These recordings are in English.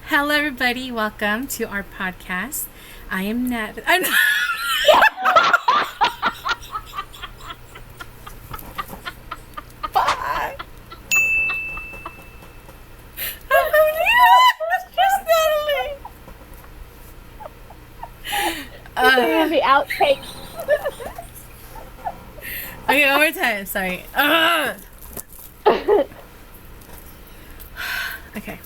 Hello, everybody. Welcome to our podcast. I am Nat. I'm Bye. Just Natalie. The outtakes. Okay, one more time. Sorry. Okay.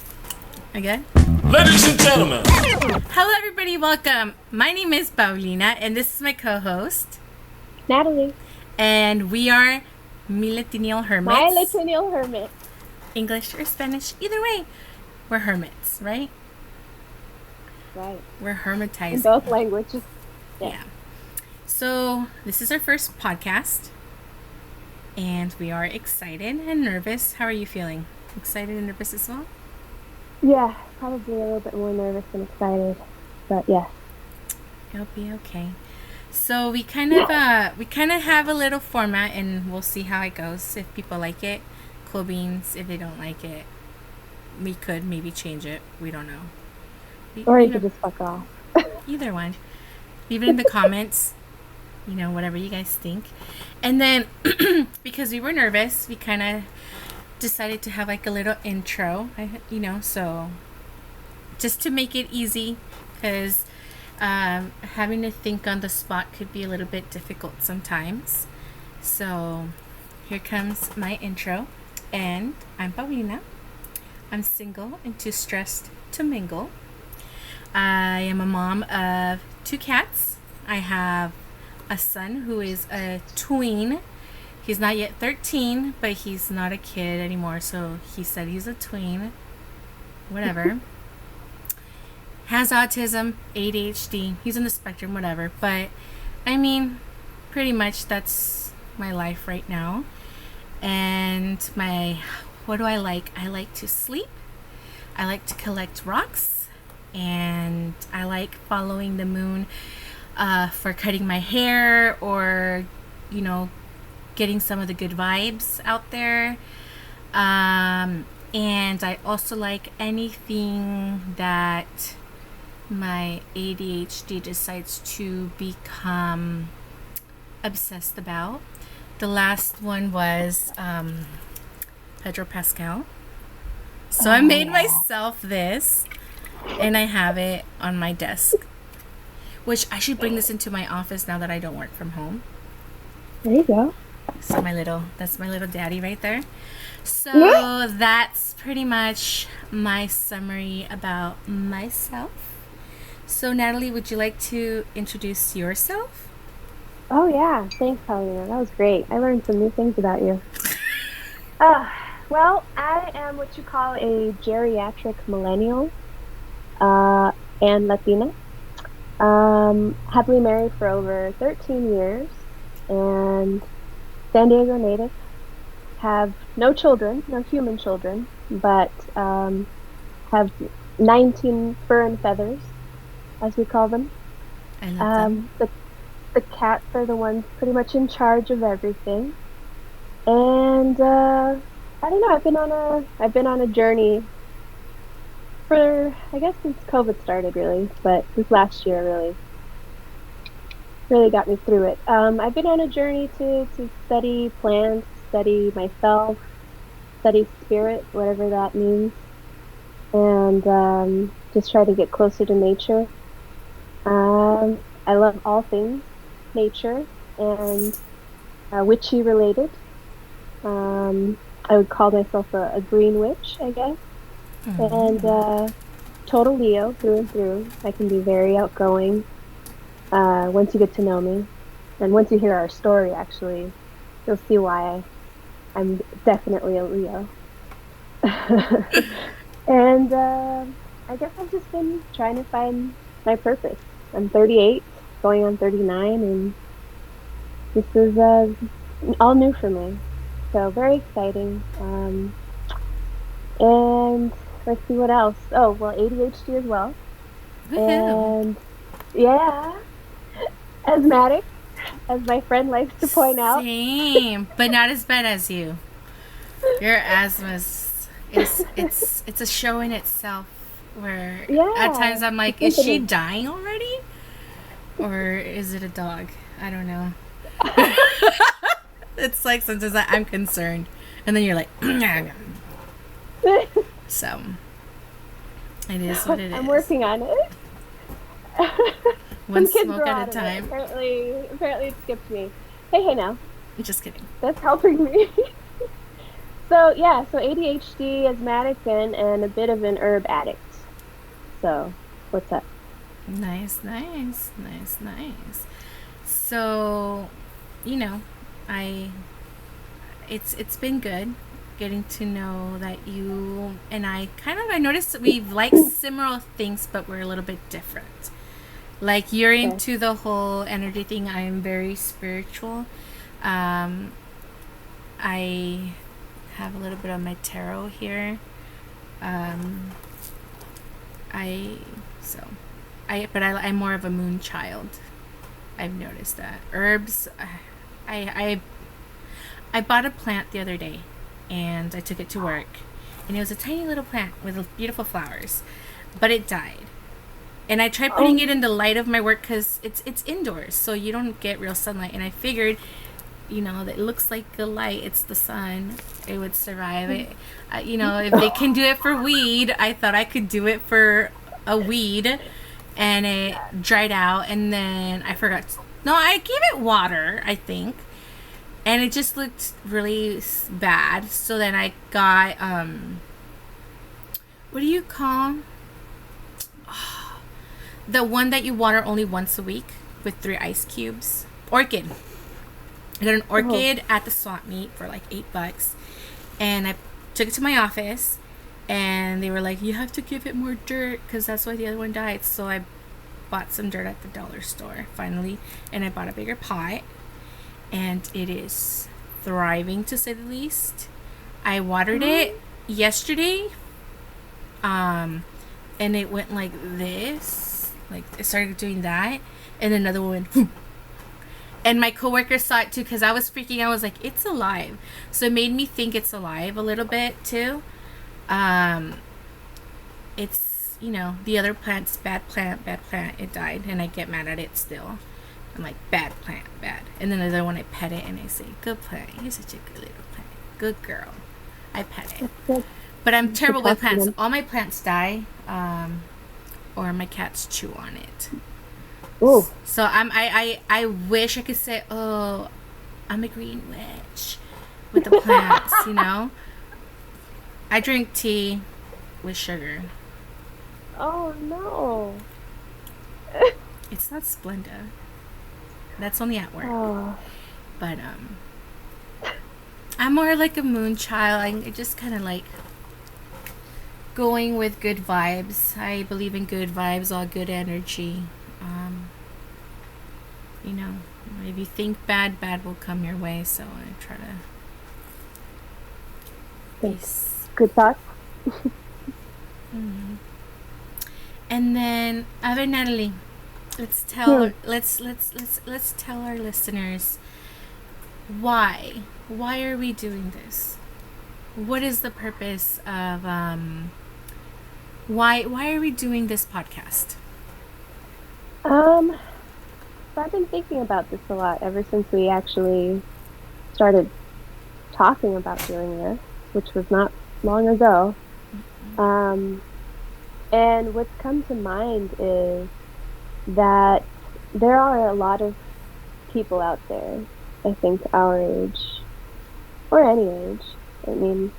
Again. Ladies and gentlemen. Hello, everybody. Welcome. My name is Paulina, and this is my co-host, Natalie. and we are MiLatinial Hermits. MiLatinial Hermits. English or Spanish, either way, we're hermits, right? Right. We're hermitizing. In both languages. Yeah. So this is our first podcast, and we are excited and nervous. How are you feeling? Excited and nervous as well? Yeah, probably a little bit more nervous than excited, but yes. It'll be okay. So we kind of have a little format, and we'll see how it goes. If people like it, cool beans. If they don't like it, we could maybe change it. We don't know. Or you could just fuck off. Either one. Leave it in the comments. Whatever you guys think. And then, because we were nervous, we kind of decided to have like a little intro, so just to make it easy, because having to think on the spot could be a little bit difficult sometimes. So here comes my intro, and I'm Paulina. I'm single and too stressed to mingle. I am a mom of 2 cats. I have a son who is a tween. He's not yet 13, but he's not a kid anymore, so he said he's a tween. Whatever. Has autism, ADHD. He's in the spectrum, whatever. But, pretty much that's my life right now. And what do I like? I like to sleep. I like to collect rocks. And I like following the moon for cutting my hair or, getting some of the good vibes out there. And I also like anything that my ADHD decides to become obsessed about. The last one was Pedro Pascal. So I made myself this, and I have it on my desk. Which I should bring this into my office now that I don't work from home. There you go. So that's my little daddy right there. So that's pretty much my summary about myself. So Natalie, would you like to introduce yourself? Oh yeah, thanks Paulina. That was great. I learned some new things about you. Well, I am what you call a geriatric millennial and Latina. Happily married for over 13 years and San Diego native. Have no children, no human children, but have 19 fur and feathers, as we call them. I love them. The cats are the ones pretty much in charge of everything. And I don't know, I've been on a journey for, I guess, since COVID started, really, but this last year really got me through it. I've been on a journey to study plants, study myself, study spirit, whatever that means, and just try to get closer to nature. I love all things nature and witchy related. I would call myself a green witch, I guess. And total Leo through and through. I can be very outgoing once you get to know me. And once you hear our story, actually, you'll see why I'm definitely a Leo. And I guess I've just been trying to find my purpose. I'm 38, going on 39, and this is all new for me. So very exciting. And let's see what else. Oh, well, ADHD as well. Woohoo. And yeah, asthmatic, as my friend likes to point out. Same, but not as bad as you. Your asthma it's a show in itself. Where at Yeah, times I'm the like, is she symphony. dying already? Or is it a dog? I don't know. It's like sometimes I'm concerned. And then you're like, so it is what it I'm is. working on it. One Some kids smoke grow at a out of it. time. Apparently it skipped me. Hey now. Just kidding. That's helping me. So yeah, so ADHD, asthmatic, and a bit of an herb addict. So what's up? Nice, nice, nice, nice. So, you know, I it's been good getting to know that you and I noticed that we like similar things, but we're a little bit different. Like you're Okay. into the whole energy thing. I am very spiritual. Um, I have a little bit of my tarot here. Um, I so I'm more of a moon child. I've noticed that herbs. I I bought a plant the other day, and I took it to work, and it was a tiny little plant with beautiful flowers, but it died. And I tried putting it Oh, in the light of my work because it's indoors, so you don't get real sunlight. And I figured, that it looks like a light. It's the sun. It would survive. If they can do it for weed, I thought I could do it for a weed. And it dried out, and then I forgot. No, I gave it water, I think, and it just looked really bad. So then I got what do you call the one that you water only once a week with 3 ice cubes? Orchid. I got an oh, orchid at the swap meet for like $8, and I took it to my office, and they were like, "You have to give it more dirt because that's why the other one died." So I bought some dirt at the dollar store finally, and I bought a bigger pot, and it is thriving to say the least. I watered it yesterday, and it went like this, like it started doing that, and then another one went. And my coworker saw it too because I was freaking out. I was like, it's alive. So it made me think it's alive a little bit too. Um, it's, the other plant's bad plant, bad plant. It died. And I get mad at it still. I'm like, bad plant, bad. And then the other one, I pet it and I say, good plant. You're such a good little plant. Good girl. I pet it. that's good. But I'm You should terrible with talk to plants. them. All my plants die, or my cats chew on it. Oh, So I wish I could say, oh, I'm a green witch with the plants. I drink tea with sugar. oh no. It's not Splenda. That's only at work. Oh, But I'm more like a moon child. I just kind of like going with good vibes. I believe in good vibes, all good energy. Um, you know, if you think bad, bad will come your way. So I try to be. thanks. Good thoughts. Mhm. And then, other Natalie, let's Hmm. tell let's tell our listeners why are we doing this? What is the purpose of why are we doing this podcast? Um, so I've been thinking about this a lot ever since we actually started talking about doing this, which was not long ago. Um, and what's come to mind is that there are a lot of people out there, I think our age or any age. I mean,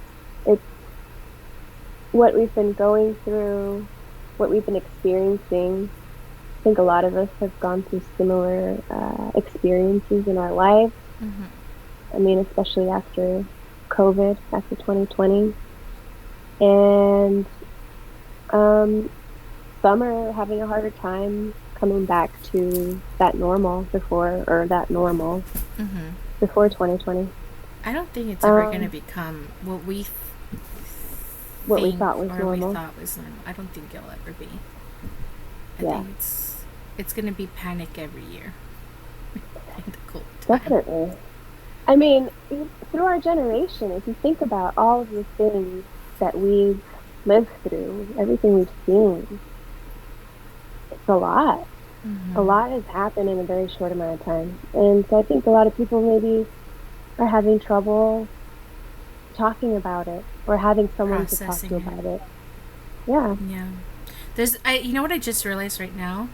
it's what we've been going through, what we've been experiencing. I think a lot of us have gone through similar experiences in our life. Mm-hmm. I mean, especially after COVID, after 2020. And um, some are having a harder time coming back to that normal Mm-hmm. before 2020. I don't think it's ever going to Um, become what we what we think thought was or we normal. thought was normal. I don't think it'll ever be. I Yeah, think it's going to be panic every year in the cold time. definitely. I mean, through our generation, if you think about all of the things that we've lived through, everything we've seen, it's a lot. A Mm-hmm. lot has happened in a very short amount of time. And so I think a lot of people maybe are having trouble talking about it or having someone to talk to Processing it. about it. Yeah. Yeah. You know what I just realized right now?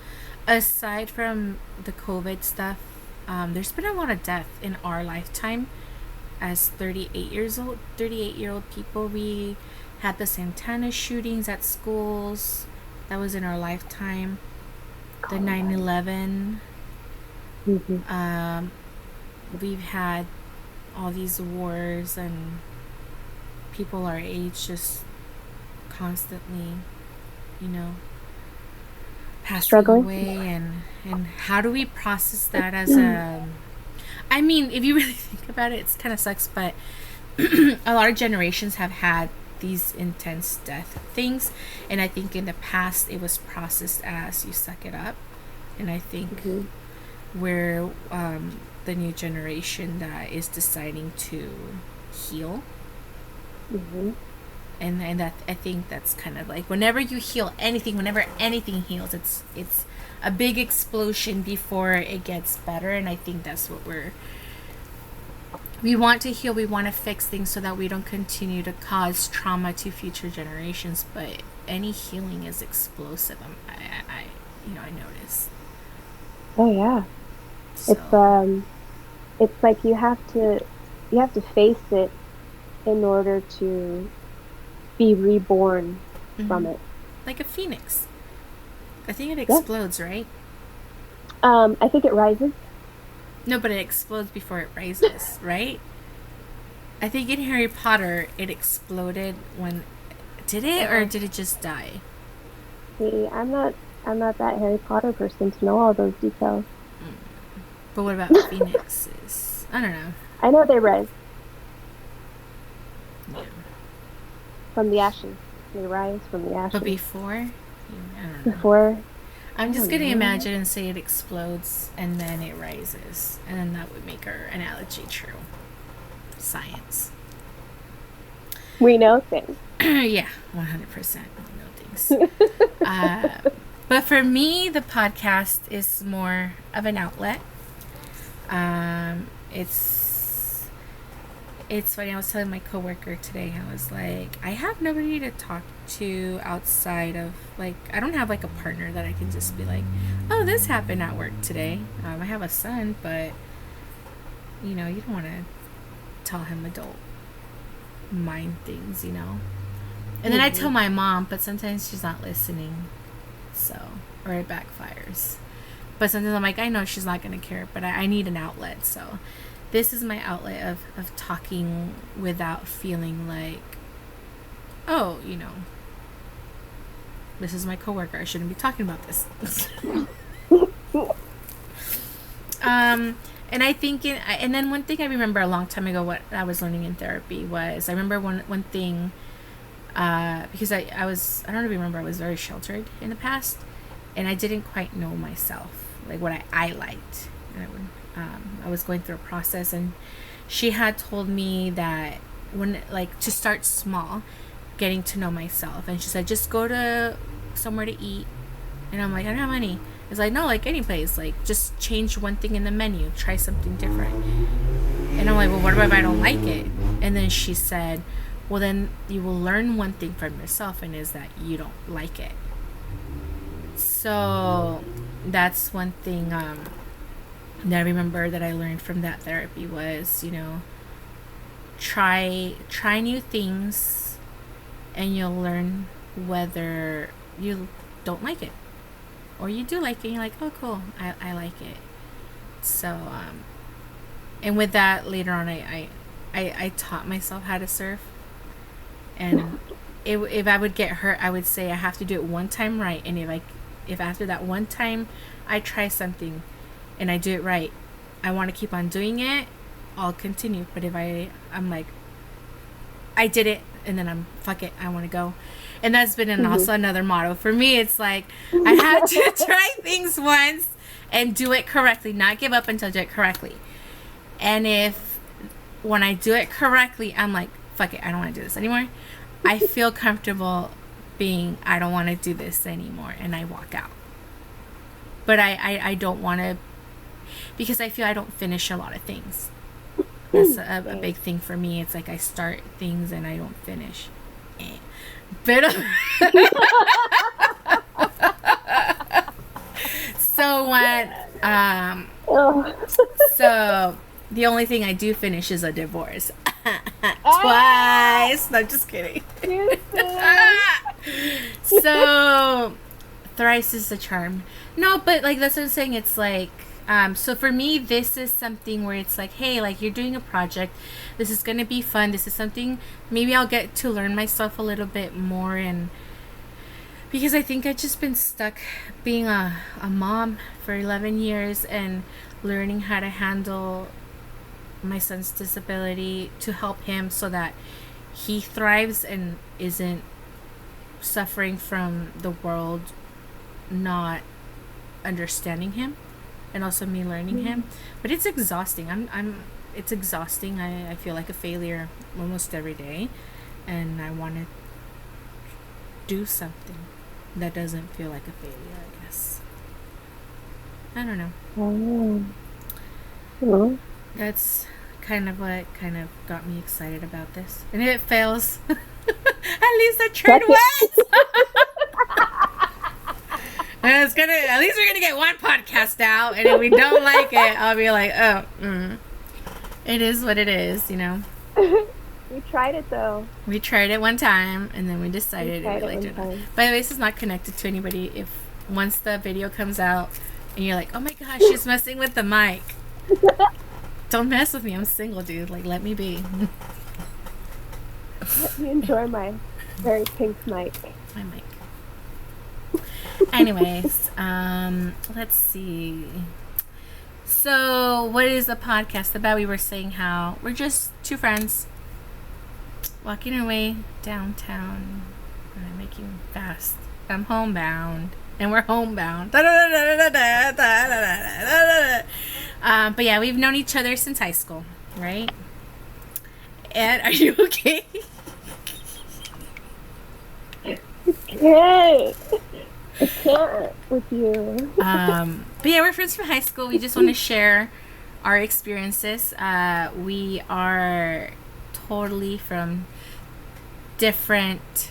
Aside from the COVID stuff, there's been a lot of death in our lifetime as 38-year old people. We had the Santana shootings at schools. That was in our lifetime. The Oh my God. 9/11. Hmm. Um, we've had all these wars and people our age just constantly, you know, passing Struggling. away. And how do we process that as a, I mean, if you really think about it, it's kind of sucks, but a lot of generations have had these intense death things, and I think in the past it was processed as you suck it up. And I think Hmm. we're the new generation that is deciding to heal. Hmm. And that, I think that's kind of like, whenever you heal anything, whenever anything heals, it's a big explosion before it gets better. And I think that's what we want to heal. We want to fix things so that we don't continue to cause trauma to future generations. But any healing is explosive. I notice. Oh yeah. So. It's like you have to face it in order to be reborn from Mhm. it. Like a phoenix. I think it Yeah. explodes, right? I think it rises. No, but it explodes before it rises, right? I think in Harry Potter it exploded when, did it, or Uh, did it just die? See, I'm not that Harry Potter person to know all those details. But what about phoenixes? I don't know. I know they rise Yeah. from the ashes. They rise from the But ashes before, I don't know. before. I'm I just don't gonna know. imagine and say it explodes and then it rises, and then that would make our analogy true. Science. We know things. Yeah, 100%. No things. Uh, but for me, the podcast is more of an outlet. Um, it's funny. I was telling my coworker today. I was like, I have nobody to talk to outside of, like, I don't have like a partner that I can just be like, oh, this happened at work today. I have a son, but you don't want to tell him adult mind things, And then I tell Hmm. my mom, but sometimes she's not listening, so, or it backfires. But sometimes I'm like, I know she's not going to care, but I need an outlet. So this is my outlet of talking without feeling like, oh, this is my coworker. I shouldn't be talking about this. um, and I think, and then one thing I remember a long time ago, what I was learning in therapy was, I remember one thing, because I don't even remember, I was very sheltered in the past, and I didn't quite know myself, like what I liked. And I was going through a process, and she had told me that, when, like, to start small, getting to know myself. And she said, just go to somewhere to eat. And I'm like, I don't have money. It's like, no, like any place, like just change one thing in the menu, try something different. And I'm like, well, what if I don't like it? And then she said, well, then you will learn one thing from yourself, and is that you don't like it. So that's one thing that I remember that I learned from that therapy was, try new things, and you'll learn whether you don't like it or you do like it. And you're like, oh, cool, I like it. So, and with that, later on, I taught myself how to surf. And if I would get hurt, I would say I have to do it one time right. And if after that one time I try something and I do it right, I want to keep on doing it, I'll continue. But if I'm like, I did it, and then I'm, fuck it, I want to go. And that's been Hmm. also another motto for me. It's like, I have to try things once and do it correctly, not give up until I do it correctly. And if when I do it correctly, I'm like, fuck it, I don't want to do this anymore, I feel comfortable being, I don't want to do this anymore, and I walk out. But I don't want to, because I feel I don't finish a lot of things. That's a big thing for me. It's like I start things and I don't finish. But so when so the only thing I do finish is a divorce. Twice. No, just kidding. So thrice is the charm. No, but like that's what I'm saying. It's like so for me, this is something where it's like, hey, like you're doing a project. This is gonna be fun. This is something maybe I'll get to learn myself a little bit more, and because I think I've just been stuck being a mom for 11 years and learning how to handle my son's disability to help him so that he thrives and isn't suffering from the world not understanding him, and also me learning him. But it's exhausting. It's exhausting. I feel like a failure almost every day, and I want to do something that doesn't feel like a failure, I guess. I don't know. Well, That's kind of what kind of got me excited about this. And if it fails, at least I tried once. And it's gonna, at least we're gonna get one podcast out, and if we don't like it, I'll be like, it is what it is, you know. we tried it though. We tried it one time, and then we decided we liked it. By the way, this is not connected to anybody. If once the video comes out, and you're like, oh my gosh, she's messing with the mic. Don't mess with me. I'm single, dude. Like, let me be. Let me enjoy my very pink mic. My mic. Anyways, let's see. So, what is the podcast about? We were saying how we're just two friends walking our way downtown. I'm making fast. I'm homebound. And we're homebound. But yeah, we've known each other since high school, right? And are you okay? Okay. I can't with you. But yeah, we're friends from high school. We just want to share our experiences. We are totally from different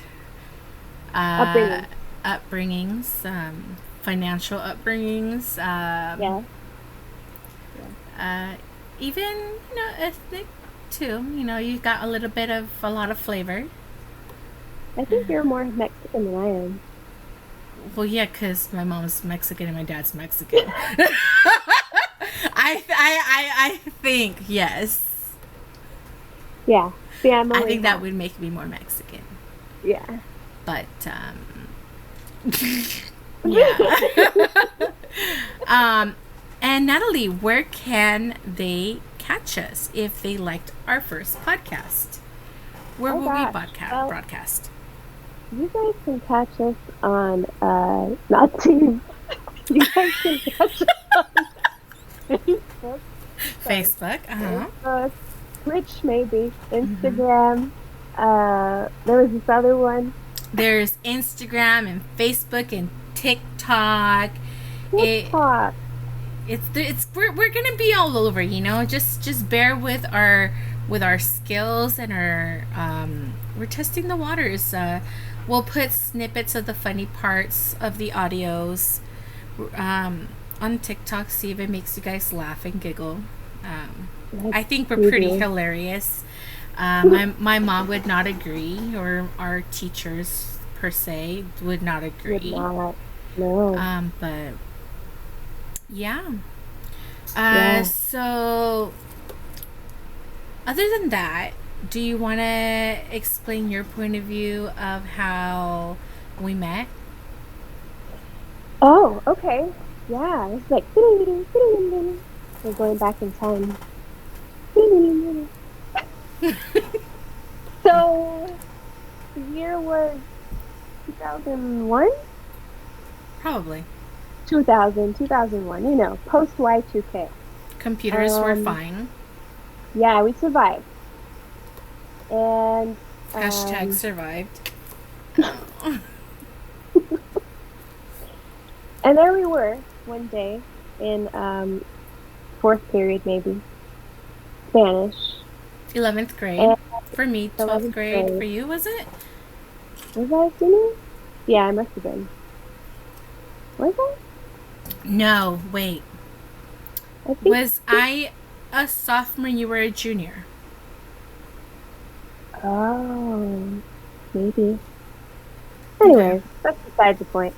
upbringings, financial upbringings, even, you know, ethnic too. You know, you got a little bit of a lot of flavor. I think you're more Mexican than I am. Well, yeah, because my mom's Mexican and my dad's Mexican. I think, yes. Yeah. Yeah, I think that would make me more Mexican. Yeah. But, yeah. And Natalie, where can they catch us if they liked our first podcast? Where will we broadcast? You guys can catch us on, not Teams. You guys can catch us on Facebook. Facebook, Facebook, Twitch maybe, Instagram. There was this other one. There's Instagram and Facebook and TikTok. We're gonna be all over, you know. Just bear with our skills and our we're testing the waters. We'll put snippets of the funny parts of the audios on TikTok. See if it makes you guys laugh and giggle. I think we're pretty hilarious. My mom would not agree, or our teachers per se would not agree. Would not. No. But yeah. So other than that, do you want to explain your point of view of how we met? Oh, okay. Yeah, it's like we're going back in time. So the year was 2001? Probably. 2001, you know, post Y2K. Computers were fine. Yeah, we survived. And Hashtag survived. And there we were one day in fourth period, maybe Spanish. 11th grade. And For me, 12th 11th grade. grade. For you, was it? Was I a senior? Yeah, I must have been. Was I? No, wait. I think. Was I a sophomore and you were a junior? Oh, maybe. Okay. Anyways, that's beside the point.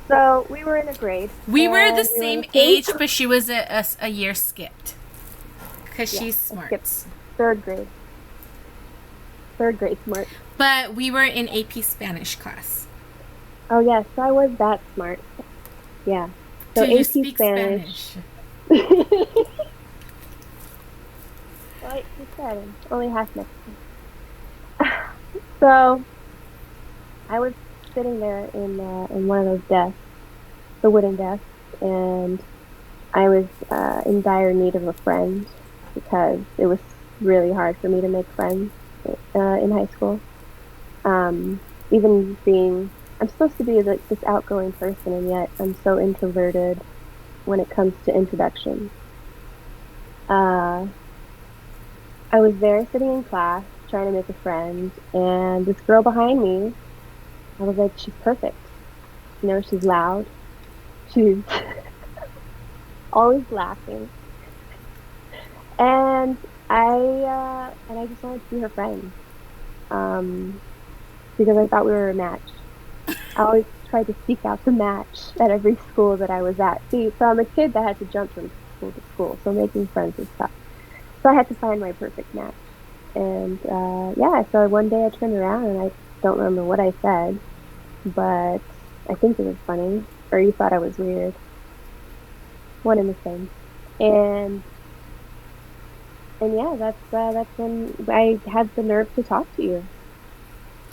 So we were in a grade. We were the and we same looking- age, but she was a year skipped. Because Yeah, she's I smart. skipped. Third grade. Third grade smart. But we were in AP Spanish class. Oh yes, I was that smart. Yeah. So Do you AP speak Spanish? Well, like you said, I'm only half Mexican. So I was sitting there in one of those desks, the wooden desks, and I was in dire need of a friend because it was really hard for me to make friends in high school. Even being, I'm supposed to be like this outgoing person, and yet I'm so introverted when it comes to introductions. I was there sitting in class trying to make a friend, and this girl behind me, I was like, she's perfect. You know, she's loud. She's always laughing. And I just wanted to be her friend. Because I thought we were a match. I always tried to seek out the match at every school that I was at. See, so I'm a kid that had to jump from school to school, so making friends was tough. So I had to find my perfect match. And yeah, so one day I turned around and I don't remember what I said, but I think it was funny, or you thought I was weird. One and the same. And yeah, that's when I had the nerve to talk to you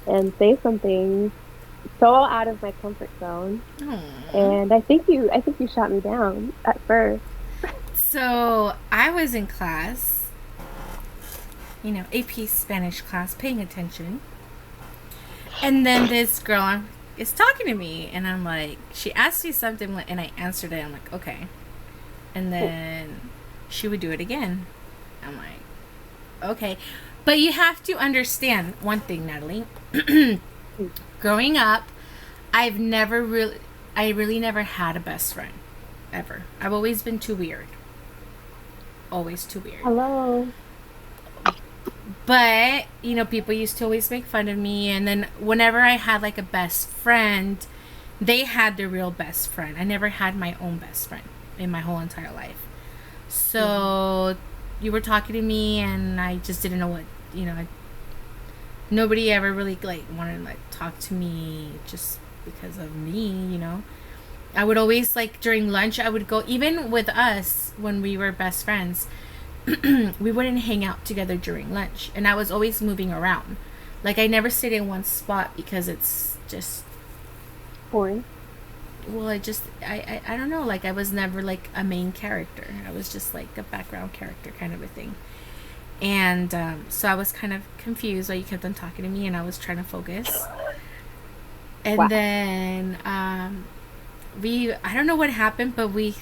and say something so out of my comfort zone. Aww. And I think you shot me down at first. So I was in class, AP Spanish class, paying attention. And then this girl is talking to me, and I'm like, she asked me something, and I answered it. I'm like, okay. And then she would do it again. I'm like, okay. But you have to understand one thing, Natalie. Growing up, I really never had a best friend. Ever. I've always been too weird. Always too weird. Hello. But, people used to always make fun of me. And then whenever I had like a best friend, they had their real best friend. I never had my own best friend in my whole entire life. So you were talking to me and I just didn't know what, nobody ever really wanted to talk to me just because of me, I would always during lunch, I would go, even with us when we were best friends, we wouldn't hang out together during lunch, and I was always moving around. I never stayed in one spot because it's just boring. Well, I don't know, I was never a main character. I was just a background character kind of a thing. And so I was kind of confused while you kept on talking to me, and I was trying to focus. And wow. Then I don't know what happened, but we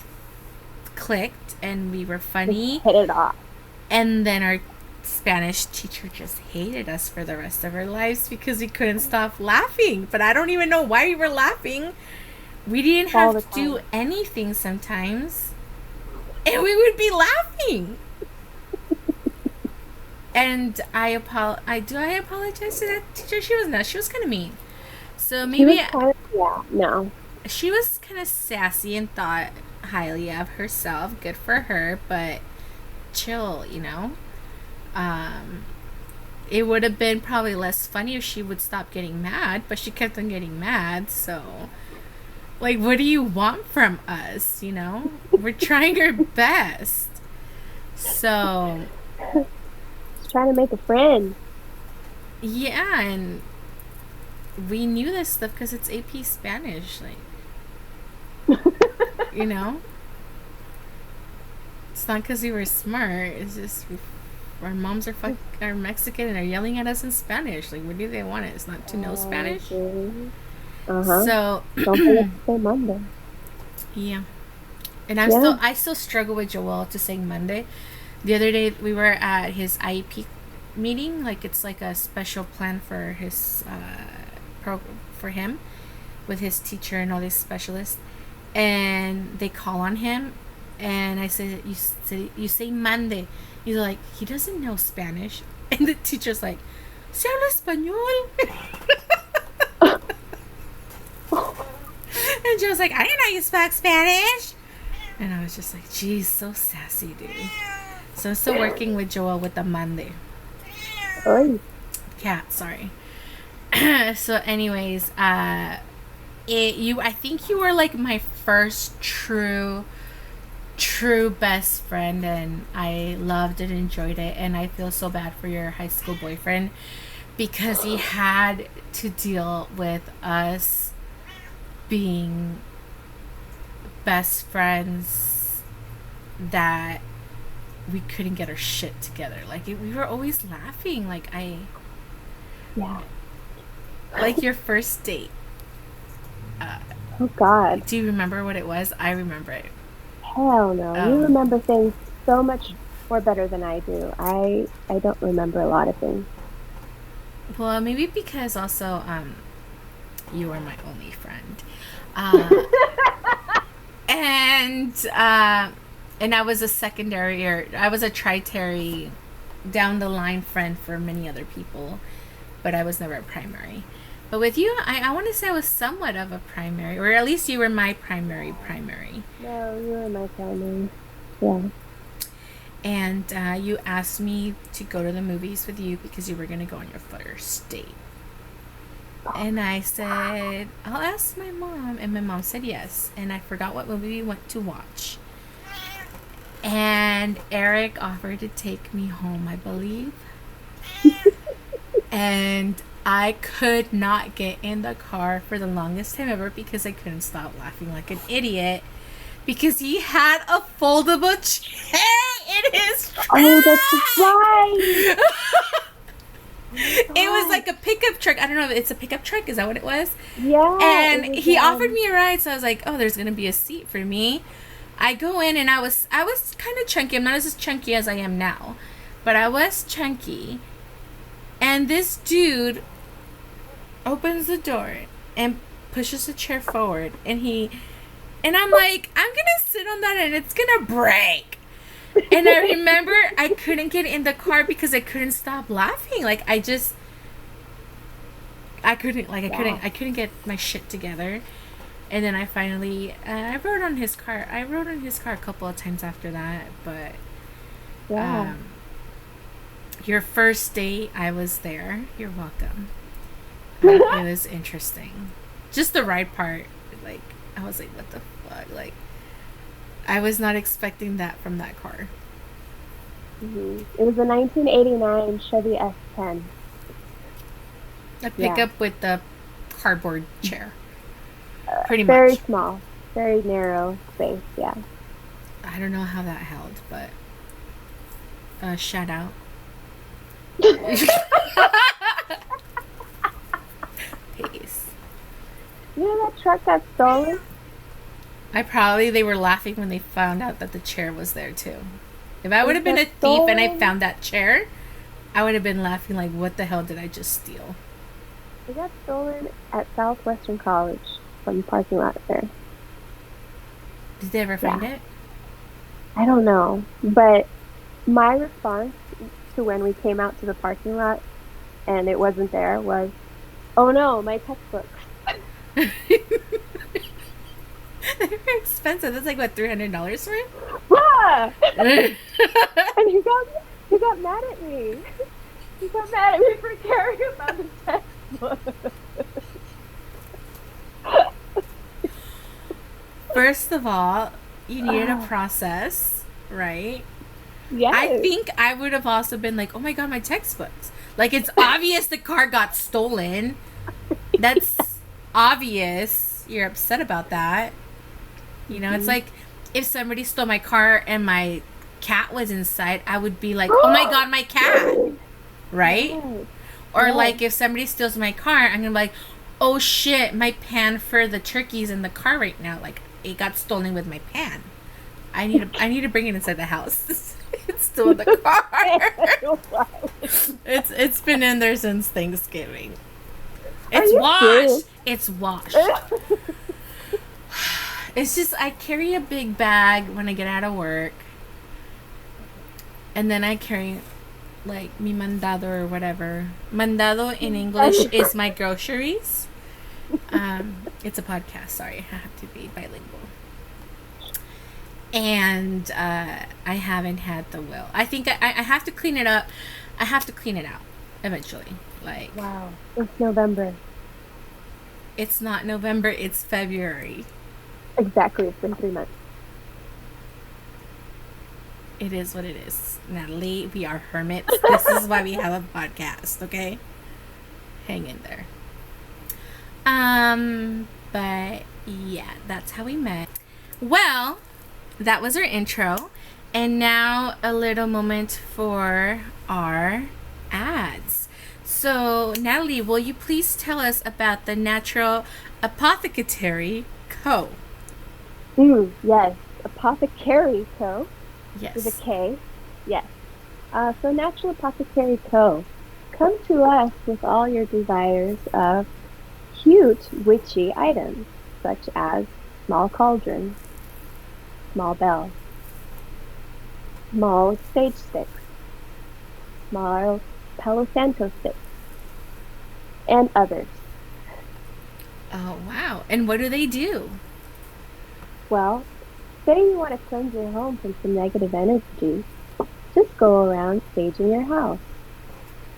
clicked and we were funny. Just hit it off. And then our Spanish teacher just hated us for the rest of our lives because we couldn't stop laughing. But I don't even know why we were laughing. We didn't have to do anything sometimes, and we would be laughing. And I apologize to that teacher. She was kind of mean. So maybe she was kind of sassy and thought highly of herself. Good for her, but chill, It would have been probably less funny if she would stop getting mad, but she kept on getting mad. So, what do you want from us? We're trying our best. So, just trying to make a friend. Yeah, and we knew this stuff because it's AP Spanish, It's not because we were smart. It's just our moms are Mexican and they're yelling at us in Spanish. Like, what do they want us not to know Spanish? Uh-huh. So, Don't forget to say Monday. yeah. And Yeah. I still struggle with Joel to saying Monday. The other day we were at his IEP meeting. Like, it's like a special plan for his for him with his teacher and all these specialists. And they call on him, and I said, you say Monday. He's like, he doesn't know Spanish. And the teacher's like, ¿Se habla español? And Joe's like, I didn't know you spoke Spanish. And I was just like, geez, so sassy, dude. So I'm still working with Joel with the Monday. Oy. Cat, sorry. So anyways, I think you were like my first true best friend, and I loved and enjoyed it. And I feel so bad for your high school boyfriend because he had to deal with us being best friends that we couldn't get our shit together. Like, we were always laughing. Yeah. Like your first date. Oh, God. Do you remember what it was? I remember it. Hell no. You remember things so much more better than I do. I don't remember a lot of things. Well, maybe because also you were my only friend. And I was a secondary, or I was a tri-terry down the line friend for many other people, but I was never a primary. But with you, I want to say I was somewhat of a primary, or at least you were my primary. No, you were my primary. Yeah. And you asked me to go to the movies with you because you were going to go on your first date. And I said, I'll ask my mom. And my mom said yes. And I forgot what movie we went to watch. And Eric offered to take me home, I believe. And I could not get in the car for the longest time ever because I couldn't stop laughing like an idiot. Because he had a foldable chair in his truck. Oh, that's right. It was like a pickup truck. I don't know if it's a pickup truck. Is that what it was? Yeah. And he offered me a ride, so I was like, oh, there's going to be a seat for me. I go in, and I was kind of chunky. I'm not as chunky as I am now, but I was chunky. And this dude opens the door and pushes the chair forward, and I'm like, I'm going to sit on that and it's going to break. And I remember I couldn't get in the car because I couldn't stop laughing. Like, I couldn't get my shit together. And then I finally, I rode on his car. I rode on his car a couple of times after that, but Yeah. Your first date, I was there. You're welcome. It was interesting. Just the ride part, like, I was like, what the fuck? Like, I was not expecting that from that car. Mm-hmm. It was a 1989 Chevy S10. A pickup with the cardboard chair. Pretty Very much. small, very narrow space, yeah. I don't know how that held, but shout out. Peace. You know that truck got stolen? They were laughing when they found out that the chair was there too. If I would have been a thief and I found that chair, I would have been laughing like, what the hell did I just steal? It got stolen at Southwestern College from the parking lot there. Did they ever find it? I don't know, but my response to when we came out to the parking lot and it wasn't there was, oh no, my textbooks. They were expensive. That's like, what, $300 for it? Ah! And he got mad at me. He got mad at me for caring about the textbooks. First of all, you needed a process, right? Yes. I think I would have also been like, oh my god, my textbooks. Like, it's obvious the car got stolen. That's obvious. You're upset about that. You know, it's like if somebody stole my car and my cat was inside, I would be like, oh my God, my cat. Right? Yes. Or Yes. like if somebody steals my car, I'm gonna be like, oh shit, my pan for the turkeys in the car right now. Like it got stolen with my pan. I need to bring it inside the house. It's still in the car. It's been in there since Thanksgiving. It's washed. Serious? It's washed. It's just I carry a big bag when I get out of work. And then I carry like mi mandado or whatever. Mandado in English is my groceries. It's a podcast, sorry. I have to be bilingual. And I haven't had the will. I think I have to clean it up. I have to clean it out eventually. Like, wow. It's November. It's not November, it's February. Exactly. It's been 3 months. It is what it is. Natalie, we are hermits. This is why we have a podcast, okay? Hang in there. But yeah, that's how we met. Well, that was our intro. And now a little moment for our ads. So, Natalie, will you please tell us about the Natural Apothecary Co.? Yes. Apothecary Co. Yes. With a K. Yes. So Natural Apothecary Co. Come to us with all your desires of cute, witchy items, such as small cauldron, small bell, small sage sticks, small Palo Santo sticks, and others. Oh, wow. And what do they do? Well, say you want to cleanse your home from some negative energy, just go around saging your house.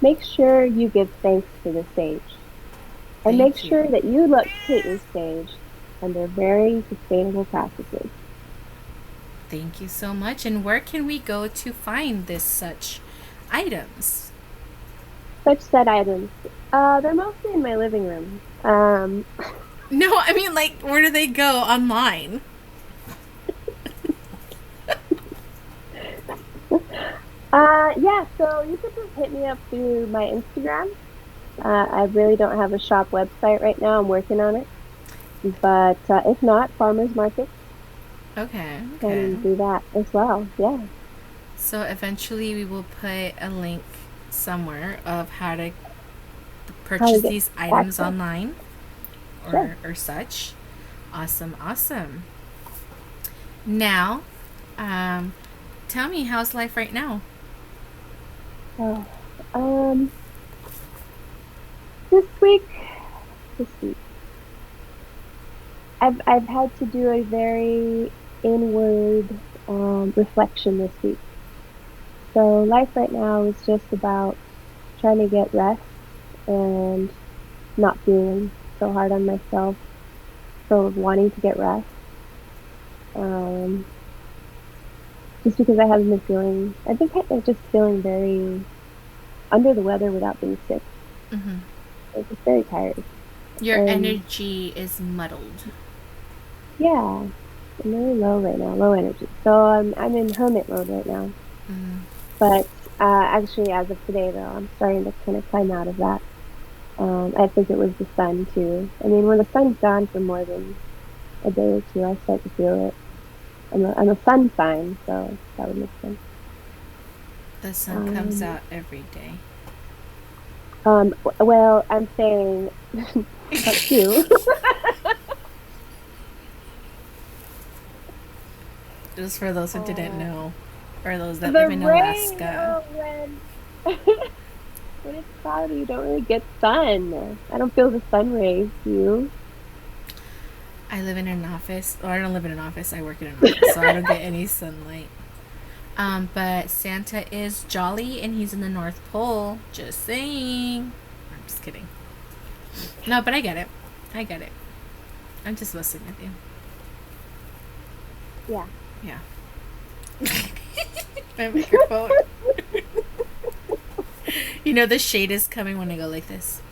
Make sure you give thanks to the sage. And make sure that you locate your sage under very sustainable practices. Thank you so much. And where can we go to find this such items? Such set items. They're mostly in my living room. No, I mean, like, where do they go online? Yeah, so you could just hit me up through my Instagram. I really don't have a shop website right now. I'm working on it. But if not, farmers markets. Okay. Can do that as well. Yeah. So eventually we will put a link somewhere of how to purchase these items online or such. Awesome. Now, tell me, how's life right now? This week, I've had to do a very inward reflection this week. So life right now is just about trying to get rest and not feeling so hard on myself for wanting to get rest. Just because I haven't been feeling, I think I'm just feeling very under the weather without being sick. Mm-hmm. I'm just very tired. Your energy is muddled. Yeah, I'm really low right now, low energy. So I'm in hermit mode right now. Mm-hmm. But actually, as of today, though, I'm starting to kind of climb out of that. I think it was the sun too. I mean, when the sun's gone for more than a day or two, I start to feel it. I'm a sun sign, so that would make sense. The sun comes out every day. Well, I'm saying that too. Just for those who didn't know, or those that live in Alaska. When it's cloudy, you don't really get sun. I don't feel the sun rays. You? I live in an office. Or I don't live in an office. I work in an office, so I don't get any sunlight. But Santa is jolly, and he's in the North Pole. Just saying. I'm just kidding. No, but I get it. I'm just messing with you. Yeah. My microphone. You know the shade is coming when I go like this.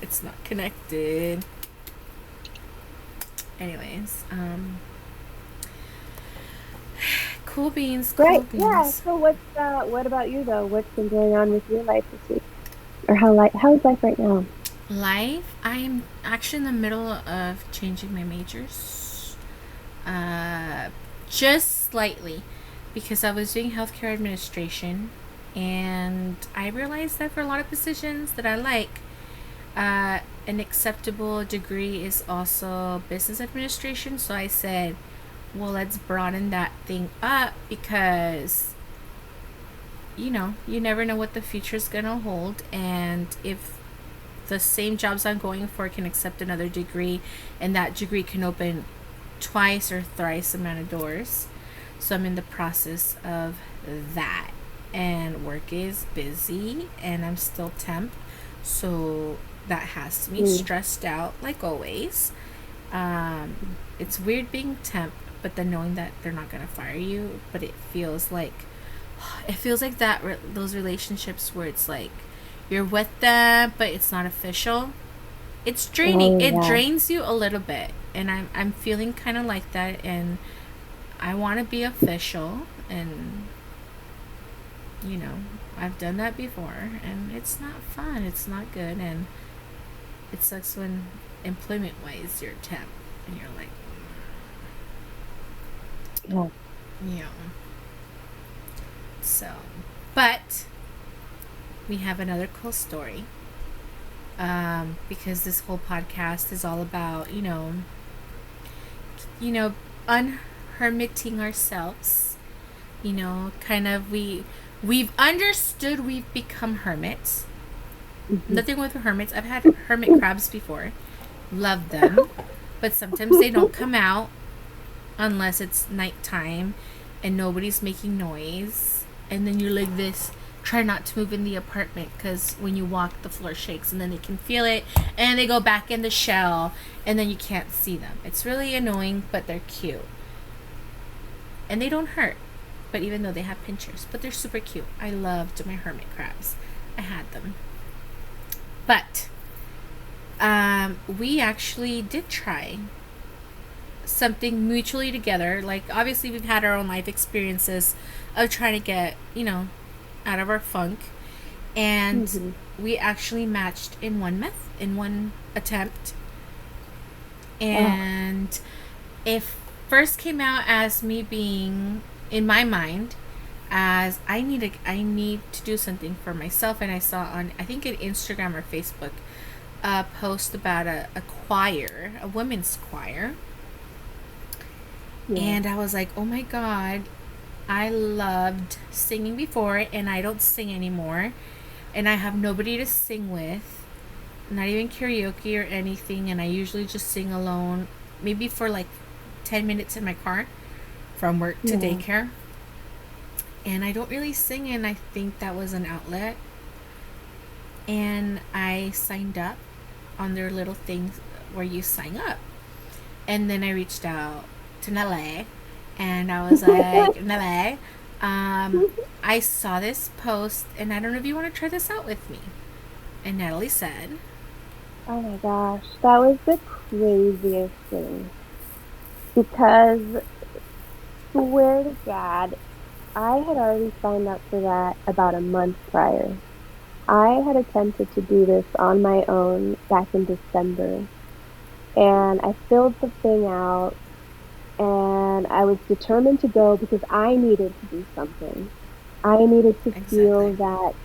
It's not connected. Anyways, Cool beans, cool Right. Yeah. beans. So what about you though? What's been going on with your life this week? Or how's life right now? Life, I'm actually in the middle of changing my majors. Uh, just slightly. Because I was doing healthcare administration. And I realized that for a lot of positions that I like, an acceptable degree is also business administration. So I said, well, let's broaden that thing up because, you never know what the future is going to hold. And if the same jobs I'm going for can accept another degree, and that degree can open twice or thrice amount of doors. So I'm in the process of that. And work is busy, and I'm still temp. So that has me Mm. stressed out, like always. It's weird being temp, but then knowing that they're not going to fire you, but it feels like those relationships where it's like you're with them, but it's not official. It's draining. Oh It yeah. drains you a little bit, and I'm feeling kind of like that, and I want to be official, and you know, I've done that before, and it's not fun. It's not good, and it sucks when employment-wise you're temp, and you're like, Yeah. you know. So, but we have another cool story. Because this whole podcast is all about, you know, unhermiting ourselves. Kind of we've understood we've become hermits. Hmm. Nothing with hermits. I've had hermit crabs before. Love them. But sometimes they don't come out unless it's nighttime and nobody's making noise. And then you're like this. Try not to move in the apartment because when you walk, the floor shakes and then they can feel it and they go back in the shell and then you can't see them. It's really annoying, but they're cute. And they don't hurt. But even though they have pinchers, but they're super cute. I loved my hermit crabs. I had them. But we actually did try something mutually together. Like, obviously, we've had our own life experiences of trying to get, out of our funk. And Hmm. we actually matched in one attempt. Oh. And it first came out as me being, in my mind, as I need to do something for myself. And I saw on, I think, an Instagram or Facebook, a post about a choir, a women's choir. Yeah. And I was like, oh my God, I loved singing before and I don't sing anymore. And I have nobody to sing with, not even karaoke or anything. And I usually just sing alone, maybe for like 10 minutes in my car from work to Yeah. daycare. And I don't really sing, and I think that was an outlet. And I signed up on their little things where you sign up. And then I reached out to Nale, and I was like, Nale, I saw this post, and I don't know if you want to try this out with me. And Natalie said, Oh my gosh, that was the craziest thing. Because swear to God, I had already signed up for that about a month prior. I had attempted to do this on my own back in December, and I filled the thing out, and I was determined to go because I needed to do something. I needed to exactly. feel that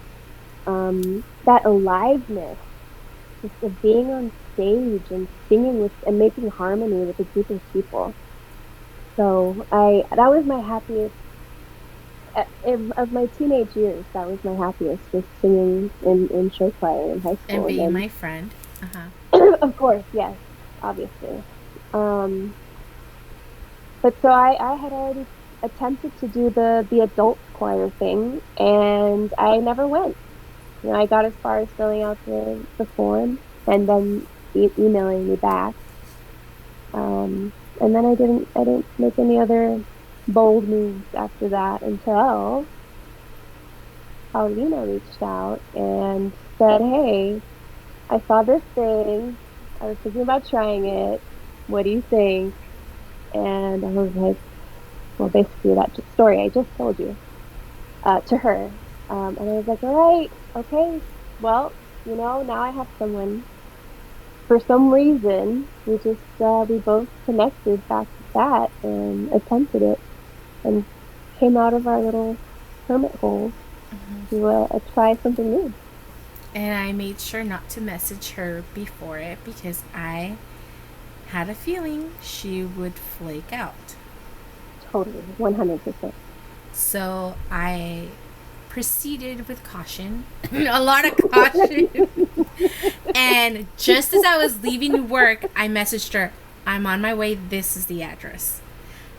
aliveness just of being on stage and singing with and making harmony with a group of people. So I that was my happiest of my teenage years. That was my happiest, was singing in show choir in high And school, being and my friend. Uh huh. then of course, yes, obviously. Um, but so I had already attempted to do the adult choir thing, and I never went. I got as far as filling out the form and then emailing me back. And then I didn't make any other bold moves after that until Paulina reached out and said, "Hey, I saw this thing. I was thinking about trying it. What do you think?" And I was like, well, basically that story I just told you, to her. And I was like, all right, okay, well, now I have someone. For some reason, we both connected back to that and attempted it and came out of our little hermit holes to try something new. And I made sure not to message her before it because I had a feeling she would flake out. Totally, 100%. So I proceeded with caution, a lot of caution. And just as I was leaving work, I messaged her, I'm on my way. This is the address.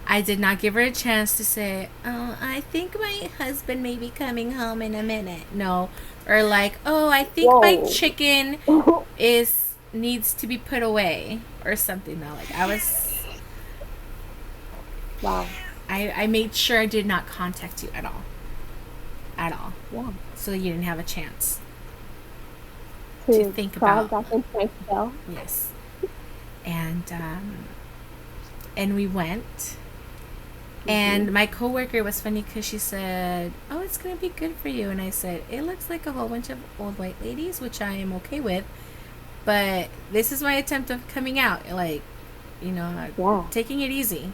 I did not give her a chance to say, oh, I think my husband may be coming home in a minute. No. Or like, oh, I think my Whoa. chicken needs to be put away or something. No, like Wow. I made sure I did not contact you at all. At all. Yeah. So you didn't have a chance To think crawl about. back into my spell. Yes. And we went. And my coworker was funny because she said, oh, it's going to be good for you. And I said, it looks like a whole bunch of old white ladies, which I am okay with. But this is my attempt of coming out. Like, taking it easy.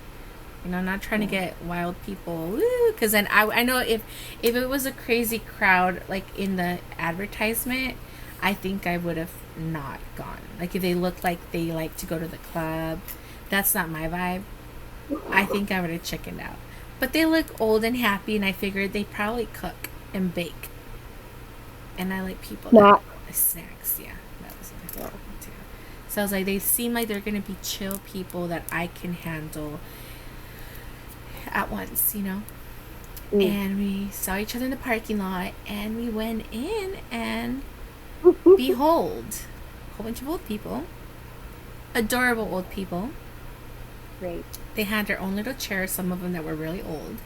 Not trying to get wild people. Because then I know if it was a crazy crowd, like in the advertisement, I think I would have not gone. Like if they looked like they like to go to the club, that's not my vibe. I think I would have chickened out. But they look old and happy, and I figured they probably cook and bake. And I like people that snacks. Yeah, that was my favorite one too. So I was like, they seem like they're gonna be chill people that I can handle at once, And we saw each other in the parking lot, and we went in, and behold, a whole bunch of old people, adorable old people. Great. They had their own little chairs, some of them that were really old.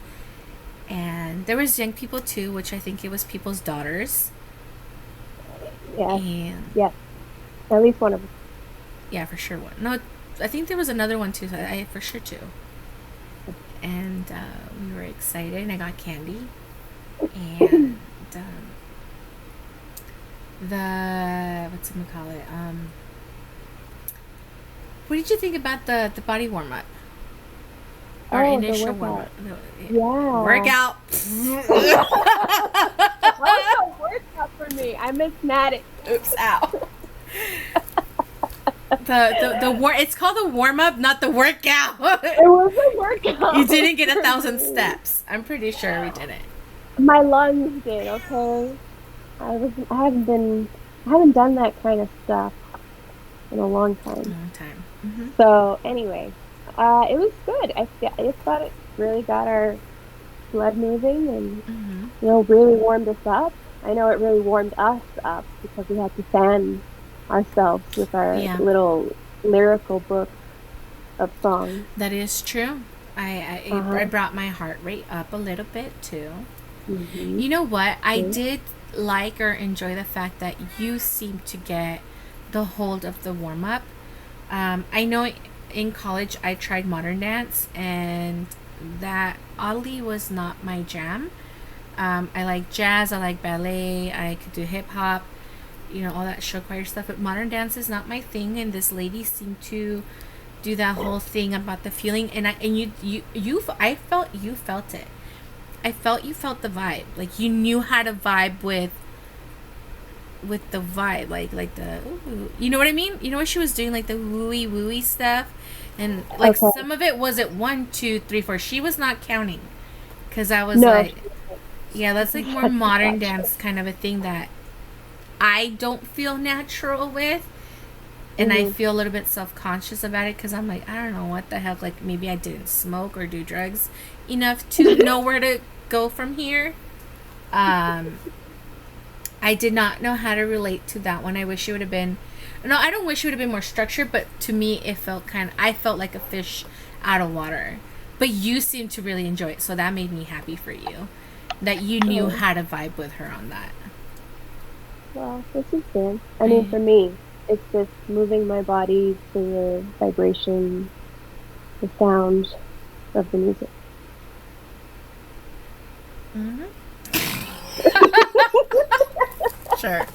And there was young people too, which I think it was people's daughters. Yeah. And yeah. At least one of them. Yeah, for sure one. No, I think there was another one too. So I for sure two. And we were excited, and I got candy. And what's it call it? What did you think about the body warm up? Our initial warm up. Yeah. Workout. Also workout for me. I'm asthmatic. Oops, ow. It's called the warm up, not the workout. It was a workout. You didn't get 1,000 steps. I'm pretty sure we didn't. My lungs did. Okay. I haven't done that kind of stuff in a long time. Mm-hmm. So anyway, it was good. I thought it really got our blood moving and really warmed us up. I know it really warmed us up because we had to fan ourselves with our little lyrical book of songs. That is true. I brought my heart rate up a little bit too. Mm-hmm. You know what? I did like or enjoy the fact that you seemed to get the hold of the warm up. I know in college I tried modern dance, and that oddly was not my jam. I like jazz, I like ballet, I could do hip hop, all that show choir stuff, but modern dance is not my thing. And this lady seemed to do that whole thing about the feeling, and I felt you felt it. I felt you felt the vibe, like you knew how to vibe with the vibe, like the you know what I mean? You know what she was doing, like the wooey stuff, and like some of it wasn't 1, 2, 3, 4. She was not counting, because I was that's like more modern dance kind of a thing that I don't feel natural with, and I feel a little bit self-conscious about it because I'm like, I don't know what the heck, like maybe I didn't smoke or do drugs enough to know where to go from here. I did not know how to relate to that one. I wish it would have been, no, I don't wish it would have been more structured, but to me it felt I felt like a fish out of water. But you seemed to really enjoy it, so that made me happy for you, that you knew how to vibe with her on that. Well, this is good. I mean, for me, it's just moving my body to the vibration, the sound of the music. Mm-hmm. Sure.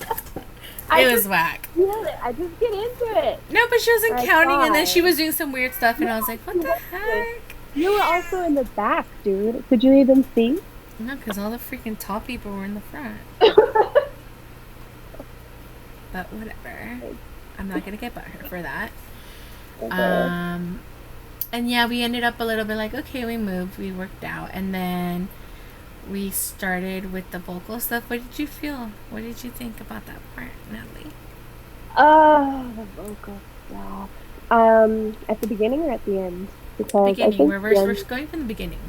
I It was just whack. feel it. I just get into it. No, but she wasn't I counting, and then try. she was doing some weird stuff, and I was like, what the heck? You were also in the back, dude. Could you even see? No, because all the freaking tall people were in the front. But whatever. I'm not going to get butthurt for that. Okay. And yeah, we ended up a little bit like, okay, we moved, we worked out, and then we started with the vocal stuff. What did you feel? What did you think about that part, Natalie? The vocal stuff. At the beginning or at the end? Because I Beginning. think We're going from the beginning.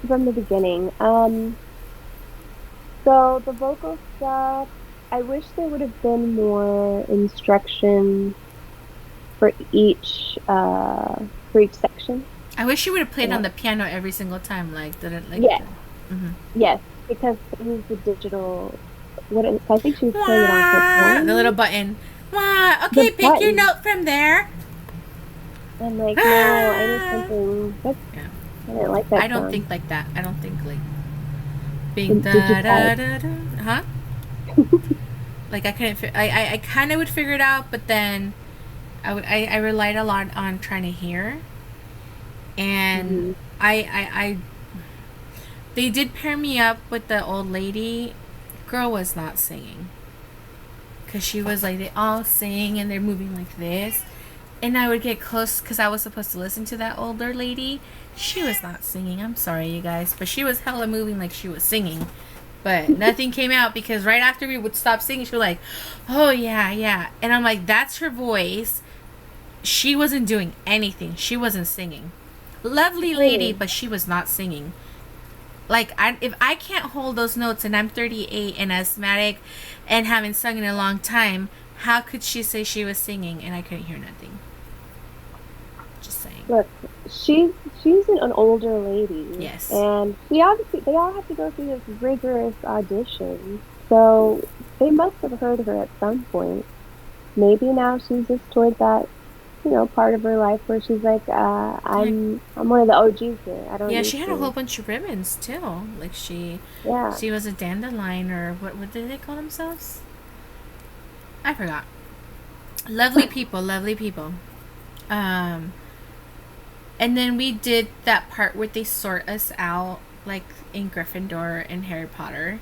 from the beginning. So the vocal stuff, I wish there would have been more instruction for each section. I wish you would have played Yeah. on the piano every single time, like did it like. Yes, Mm-hmm. yes, because it was the digital. I think she was playing it on her phone. The little button. Wah. Okay, The pick your button. note from there. I'm like, no, I need something. Yeah. I didn't like that. I don't sound. think like that. I don't think like being da Digitized. da da da. Huh? Like I couldn't. I kind of would figure it out, but then I relied a lot on trying to hear, and I they did pair me up with the old lady. Girl was not singing, because she was like, they all sing and they're moving like this, and I would get close because I was supposed to listen to that older lady. She was not singing. I'm sorry, you guys, but she was hella moving like she was singing. But nothing came out because right after we would stop singing, she was like, oh, yeah, yeah. And I'm like, that's her voice. She wasn't doing anything. She wasn't singing. Lovely lady, but she was not singing. Like, if I can't hold those notes and I'm 38 and asthmatic and haven't sung in a long time, how could she say she was singing and I couldn't hear nothing? Just saying. Look, she's an older lady. Yes. And they all have to go through this rigorous audition. So they must have heard her at some point. Maybe now she's just toward that, part of her life where she's like, I'm one of the OGs here. I don't. Yeah, need she had to. a whole bunch of ribbons too. Like she was a dandelion, or what did they call themselves? I forgot. Lovely people, lovely people. And then we did that part where they sort us out, like in Gryffindor and Harry Potter.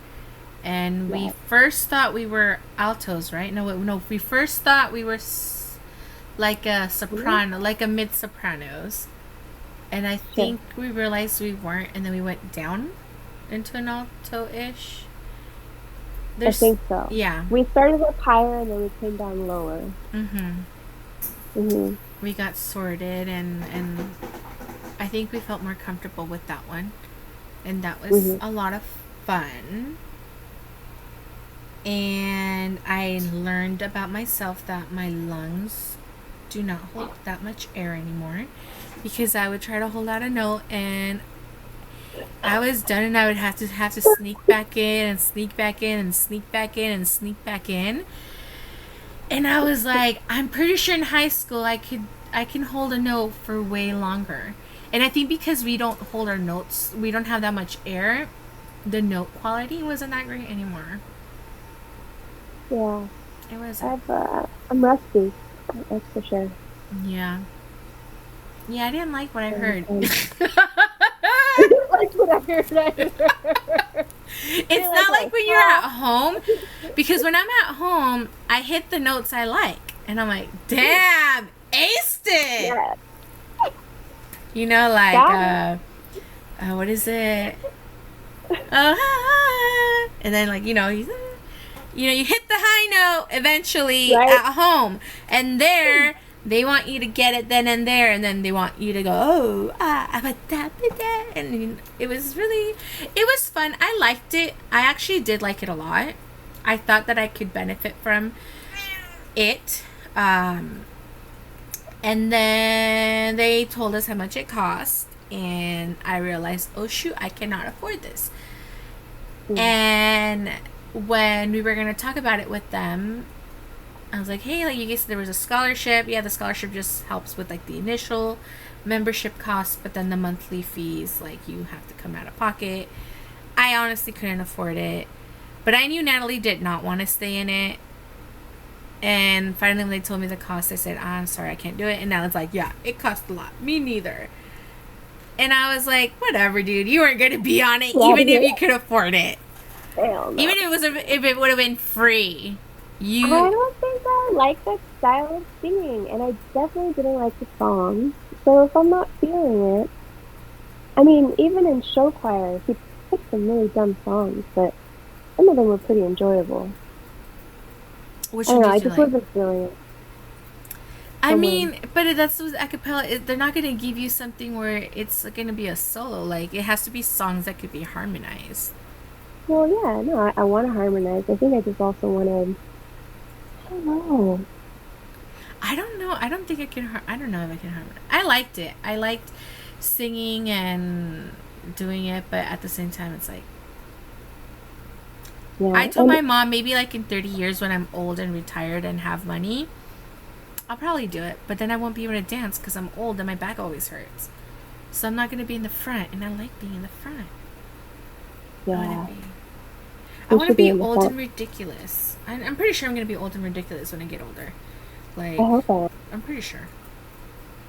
And we first thought we were altos, right? No, we first thought we were like a soprano, like a mid-sopranos. And I think we realized we weren't, and then we went down into an alto-ish. I think so. Yeah. We started up higher, and then we came down lower. We got sorted, and I think we felt more comfortable with that one. And that was a lot of fun. And I learned about myself that my lungs do not hold that much air anymore, because I would try to hold out a note and I was done, and I would have to sneak back in and sneak back in and sneak back in and sneak back in. And I was like, I'm pretty sure in high school I can hold a note for way longer. And I think because we don't hold our notes, we don't have that much air, the note quality wasn't that great anymore. Yeah. It was. I'm rusty. That's for sure. Yeah. Yeah, I didn't like what I heard. I didn't like what I heard either. It's not like when you're at home, because when I'm at home, I hit the notes I like, and I'm like, damn, aced it. Yeah. You know, like, what is it? And then, like, you hit the high note eventually at home, and there they want you to get it then and there, and then they want you to go, and it was fun. I liked it. I actually did like it a lot. I thought that I could benefit from it. And then they told us how much it cost, and I realized, oh shoot, I cannot afford this. And when we were going to talk about it with them, I was like, hey, like, you guys said there was a scholarship. Yeah, the scholarship just helps with like the initial membership costs, but then the monthly fees, like, you have to come out of pocket. I honestly couldn't afford it. But I knew Natalie did not want to stay in it. And finally, when they told me the cost, I said, I'm sorry, I can't do it. And Natalie's like, yeah, it costs a lot. Me neither. And I was like, whatever, dude. You weren't going to be on it, even if you could afford it. Hell no. Even if it would have been free. I don't think I like that style of singing, and I definitely didn't like the songs. So if I'm not feeling it, I mean, even in show choir, he picked some really dumb songs, but some of them were pretty enjoyable. Which I don't one know, I did you just like? wasn't feeling it. I mean, but that's with acapella. They're not going to give you something where it's going to be a solo. Like, it has to be songs that could be harmonized. Well, yeah, no, I want to harmonize. I think I just also want to, I don't know. I don't know. I don't think I can. I don't know if I can harmonize. I liked it. I liked singing and doing it, but at the same time, it's like, Yeah, I told my mom maybe like in 30 years when I'm old and retired and have money, I'll probably do it. But then I won't be able to dance because I'm old and my back always hurts. So I'm not going to be in the front, and I like being in the front. yeah. I want to be old and ridiculous. I'm pretty sure I'm going to be old and ridiculous when I get older. Like, I hope so. I'm pretty sure.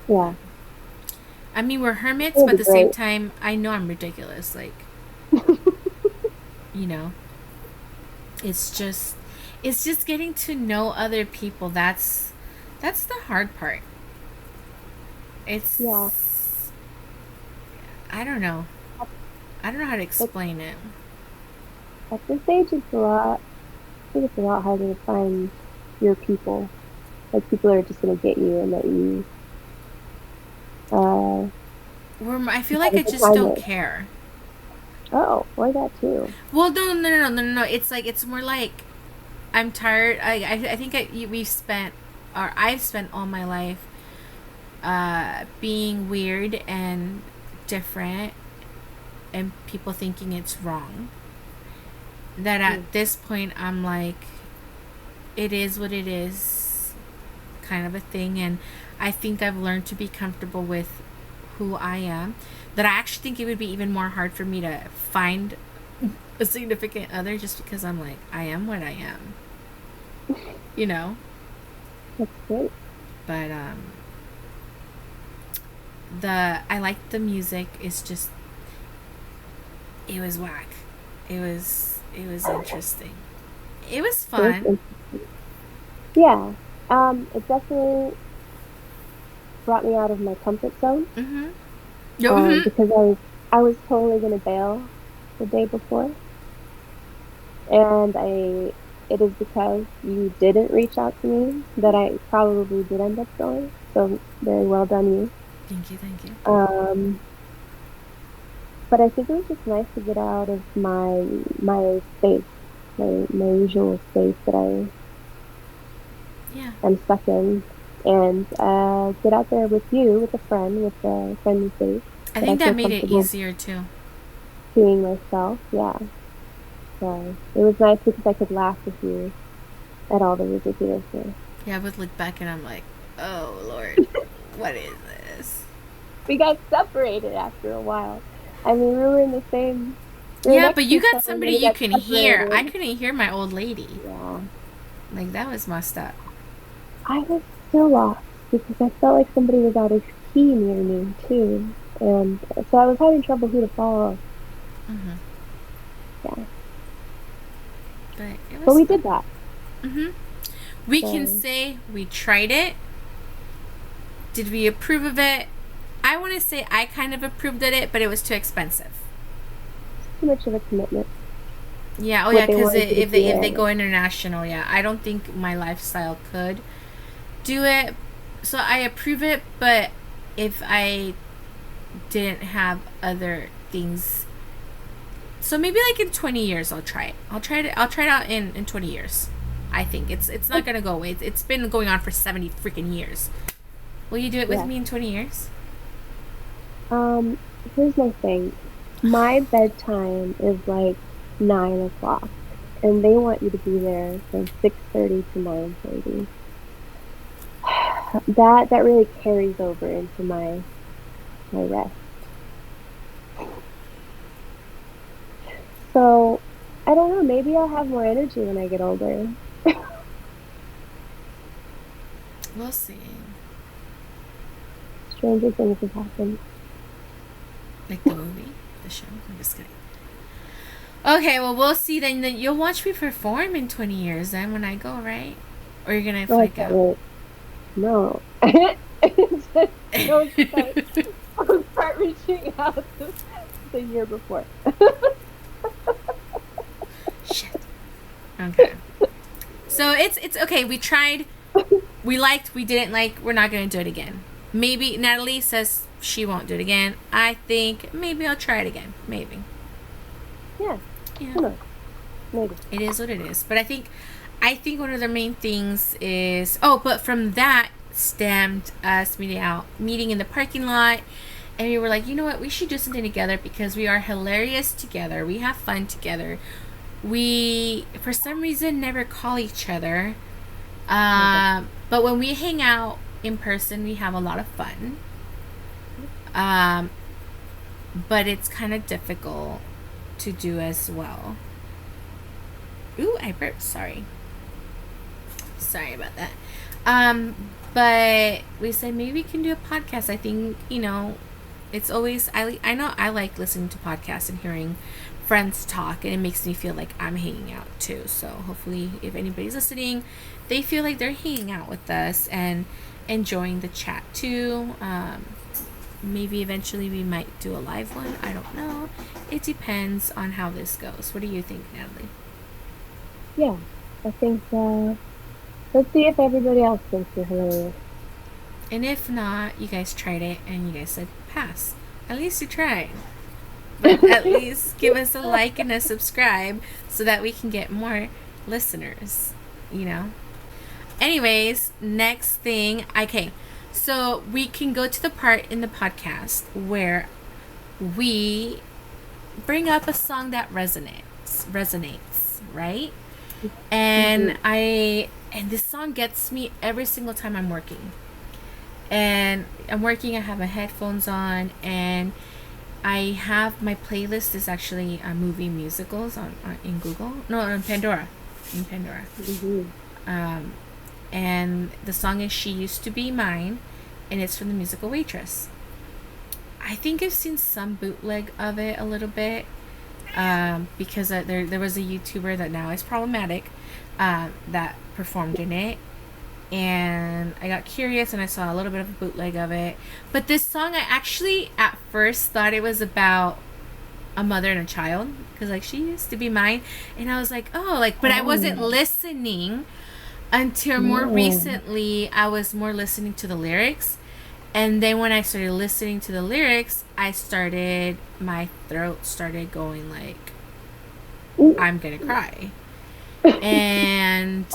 Yeah. I mean, we're hermits, It'll but at be the same great. time, I know I'm ridiculous. Like, you know, it's just getting to know other people. That's the hard part. It's, Yeah. I don't know. I don't know how to explain it. At this age, it's a lot. I think it's a lot harder to find your people. Like people are just gonna get you and let you. I feel like I just don't care. Oh, or that too. Well, no. It's more like I'm tired. I think I've spent all my life being weird and different and people thinking it's wrong. That at this point I'm like, it is what it is, kind of a thing. And I think I've learned to be comfortable with who I am. That I actually think it would be even more hard for me to find a significant other just because I'm like, I am what I am. You know? That's great. But I like the music. It's just, it was whack. It was interesting. It was fun. Yeah. It definitely brought me out of my comfort zone. Because I was totally gonna bail the day before, and it is because you didn't reach out to me that I probably did end up going. So very well done, you. Thank you. But I think it was just nice to get out of my space, my usual space that I'm stuck in, and get out there with you, with a friendly face. I think that made it easier too. Being myself, yeah. So it was nice because I could laugh with you at all the ridiculousness. Yeah, I would look back and I'm like, oh Lord, what is this? We got separated after a while. I mean, we were in the same. Yeah, but you got somebody you can hear. I couldn't hear my old lady. Yeah. Like, that was messed up. I was still lost because I felt like somebody was out of key near me too. And so I was having trouble who to follow. Yeah. But we did that. We can say we tried it. Did we approve of it? I want to say I kind of approved of it, but it was too expensive. Too much of a commitment. Yeah, because if they go international, I don't think my lifestyle could do it. So I approve it, but if I didn't have other things, so maybe like in 20 years I'll try it. I'll try it out in 20 years. I think it's not gonna go away. It's been going on for 70 freaking years. Will you do it with me in 20 years? Here's my thing. My bedtime is like 9 o'clock, and they want you to be there from 6:30 to 9:30. That really carries over into my rest. So I don't know, maybe I'll have more energy when I get older. We'll see. Stranger things have happened. Like the movie, the show. I'm just kidding. Okay, well, we'll see then. You'll watch me perform in 20 years then when I go, right? Or you're gonna Oh, I freak can't out? wait. No. Just don't start, don't start reaching out the year before. Shit. Okay. So it's okay. We tried. We liked. We didn't like. We're not gonna do it again. Maybe Natalie says she won't do it again. I think maybe I'll try it again. Maybe. Yeah. Yeah. Who knows? Maybe. It is what it is. But I think one of the main things is but from that stemmed us meeting in the parking lot, and we were like, you know what, we should do something together because we are hilarious together. We have fun together. We for some reason never call each other. But when we hang out in person, we have a lot of fun. But it's kind of difficult to do as well. Ooh, I burped. Sorry about that. But we said maybe we can do a podcast. I think, it's always, I know I like listening to podcasts and hearing friends talk, and it makes me feel like I'm hanging out too. So hopefully if anybody's listening, they feel like they're hanging out with us and enjoying the chat too. Maybe eventually we might do a live one. I don't know. It depends on how this goes. What do you think, Natalie? Yeah. I think, let's see if everybody else thinks you're hilarious. And if not, you guys tried it and you guys said pass. At least you tried. But at least give us a like and a subscribe so that we can get more listeners, Anyways, next thing. Okay, so we can go to the part in the podcast where we bring up a song that resonates, right? And and this song gets me every single time I'm working. And I'm working, I have my headphones on, and I have my playlist is actually movie musicals in Google. No, on Pandora. In Pandora. And the song is She Used to Be Mine, and it's from the musical Waitress. I think I've seen some bootleg of it a little bit, because there was a YouTuber that now is problematic, that performed in it, and I got curious and I saw a little bit of a bootleg of it. But this song, I actually at first thought it was about a mother and a child, because she used to be mine, and I was like, but I wasn't listening until more recently. I was more listening to the lyrics, and then when I started listening to the lyrics, my throat started going like, I'm gonna cry. And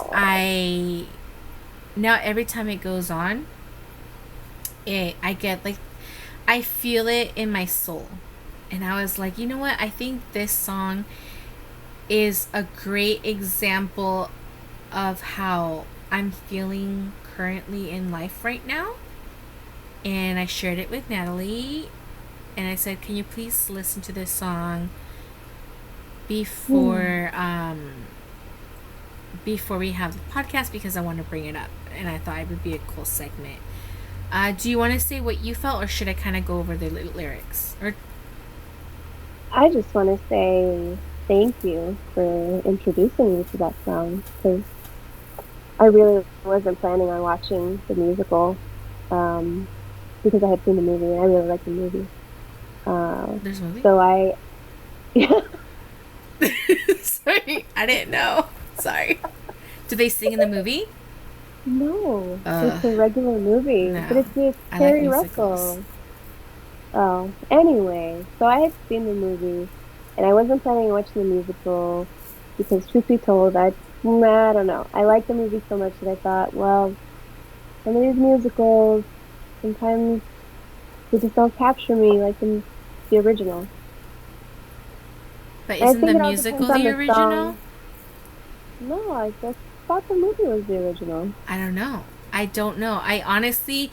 now every time it goes on, I get I feel it in my soul. And I was like, you know what? I think this song is a great example of how I'm feeling currently in life right now. And I shared it with Natalie, and I said, can you please listen to this song before we have the podcast, because I want to bring it up, and I thought it would be a cool segment. Do you want to say what you felt, or should I kind of go over the lyrics? Or I just want to say thank you for introducing me to that song, because I really wasn't planning on watching the musical, because I had seen the movie and I really liked the movie. there's a movie? So Sorry, I didn't know. Sorry. Do they sing in the movie? No, it's a regular movie, No. but it's with Carrie Russell. Oh, anyway, so I had seen the movie, and I wasn't planning on watching the musical, because truth be told, I don't know. I liked the movie so much that I thought, well, some of these musicals, sometimes they just don't capture me like in the original. But isn't the musical the original? No, I just thought the movie was the original. I don't know. I honestly,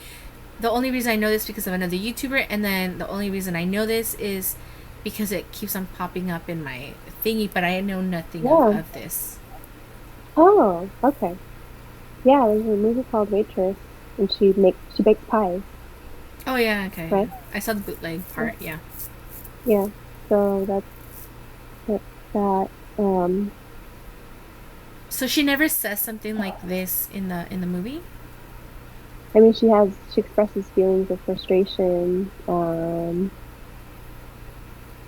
the only reason I know this because of another YouTuber, and then the only reason I know this is because it keeps on popping up in my thingy, but I know nothing Yeah. of this. Oh, okay. Yeah, there's a movie called Waitress, and she bakes pies, Oh yeah, okay. right? I saw the bootleg Yeah. part. Yeah. Yeah. So that's that. So she never says something like this in the movie. I mean, she expresses feelings of frustration.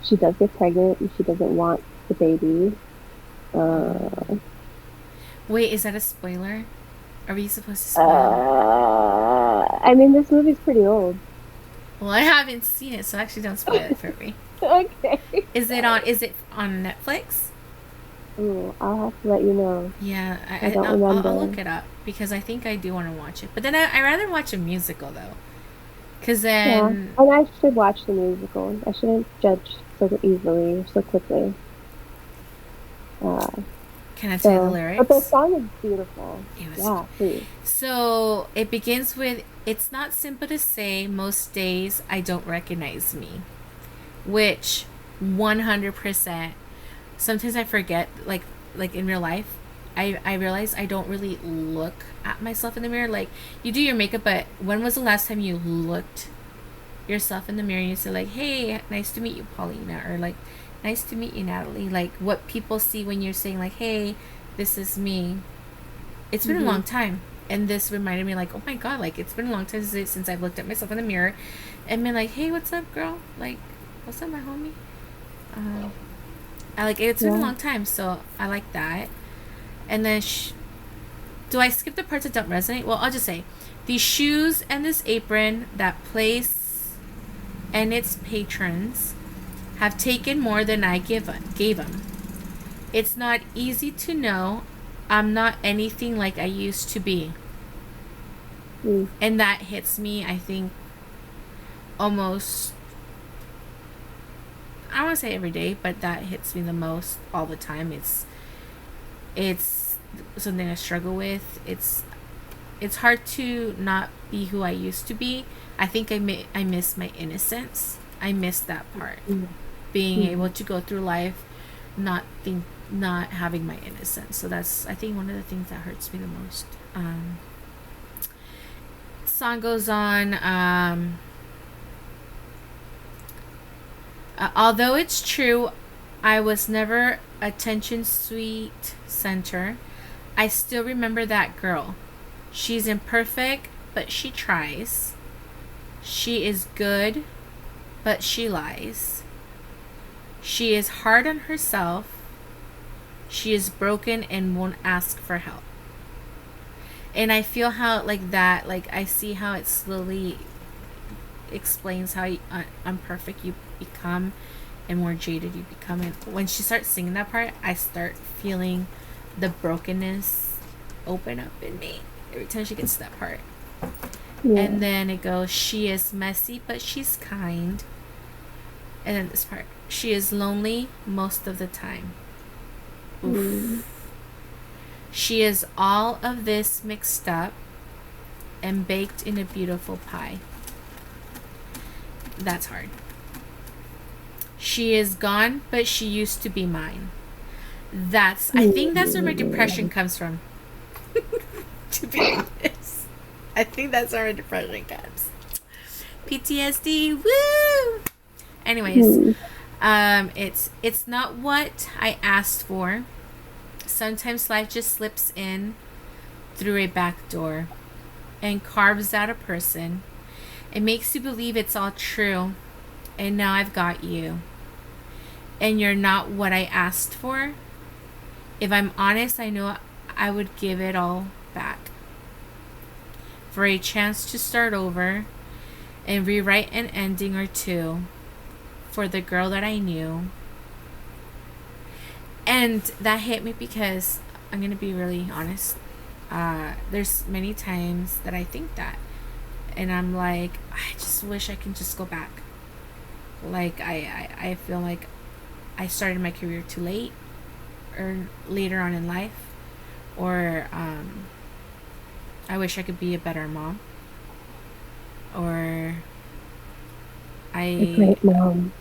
She does get pregnant, and she doesn't want the baby. Uh, Wait, is that a spoiler? Are we supposed to spoil? I mean, this movie's pretty old. Well, I haven't seen it, so actually don't spoil it for me. Okay. Is it on? Is it on Netflix? Ooh, I'll have to let you know. Yeah, I don't I'll look remember. it up because I think I do want to watch it. But then I rather watch a musical though, because Yeah, then and I should watch the musical. I shouldn't judge so easily or so quickly. Uh, can I tell you the but the lyrics? song is beautiful. It was Yeah, please. so it begins with it's not simple to say most days I don't recognize me, which 100%. Sometimes I forget like in real life. I realize I don't really look at myself in the mirror. Like you do your makeup, but when was the last time you looked yourself in the mirror and you say like, "Hey, nice to meet you, Paulina," or like, "Nice to meet you, Natalie." Like what people see when you're saying like, "Hey, this is me." It's been a Hmm. long time, and this reminded me like, "Oh my god!" Like it's been a long time since I've looked at myself in the mirror, and been like, "Hey, what's up, girl? Like, what's up, my homie?" Um, I like it's been a Yeah. long time, so I like that. And then, do I skip the parts that don't resonate? Well, I'll just say, these shoes and this apron that place and its patrons have taken more than I gave them. It's not easy to know I'm not anything like I used to be. Mm. And that hits me, I think, almost, I don't want to say every day, but that hits me the most all the time. It's something I struggle with. It's hard to not be who I used to be. I think I miss my innocence. I miss that part. Mm. Being able Mm. to go through life not having my innocence. So that's I think one of the things that hurts me the most. Song goes on. Although it's true, I was never attention sweet center. I still remember that girl. She's imperfect, but she tries. She is good, but she lies. She is hard on herself. She is broken and won't ask for help. And I feel how like that, like I see how it slowly explains how imperfect you become and more jaded you become. And when she starts singing that part, I start feeling the brokenness open up in me every time she gets to that part. Yeah. And then it goes, she is messy, but she's kind. And then this part, she is lonely most of the time. Mm. Oof. She is all of this mixed up and baked in a beautiful pie. That's hard. She is gone, but she used to be mine. I think that's where my depression comes from. To be honest. I think that's where my depression comes. PTSD, woo! Anyways, Mm. it's not what I asked for. Sometimes life just slips in through a back door and carves out a person. It makes you believe it's all true. And now I've got you. And you're not what I asked for. If I'm honest, I know I would give it all back. For a chance to start over and rewrite an ending or two for the girl that I knew. And that hit me because I'm going to be really honest. There's many times that I think that. And I'm like, I just wish I can just go back. Like, I feel like I started my career too late or later on in life. Or I wish I could be a better mom. Or A great mom.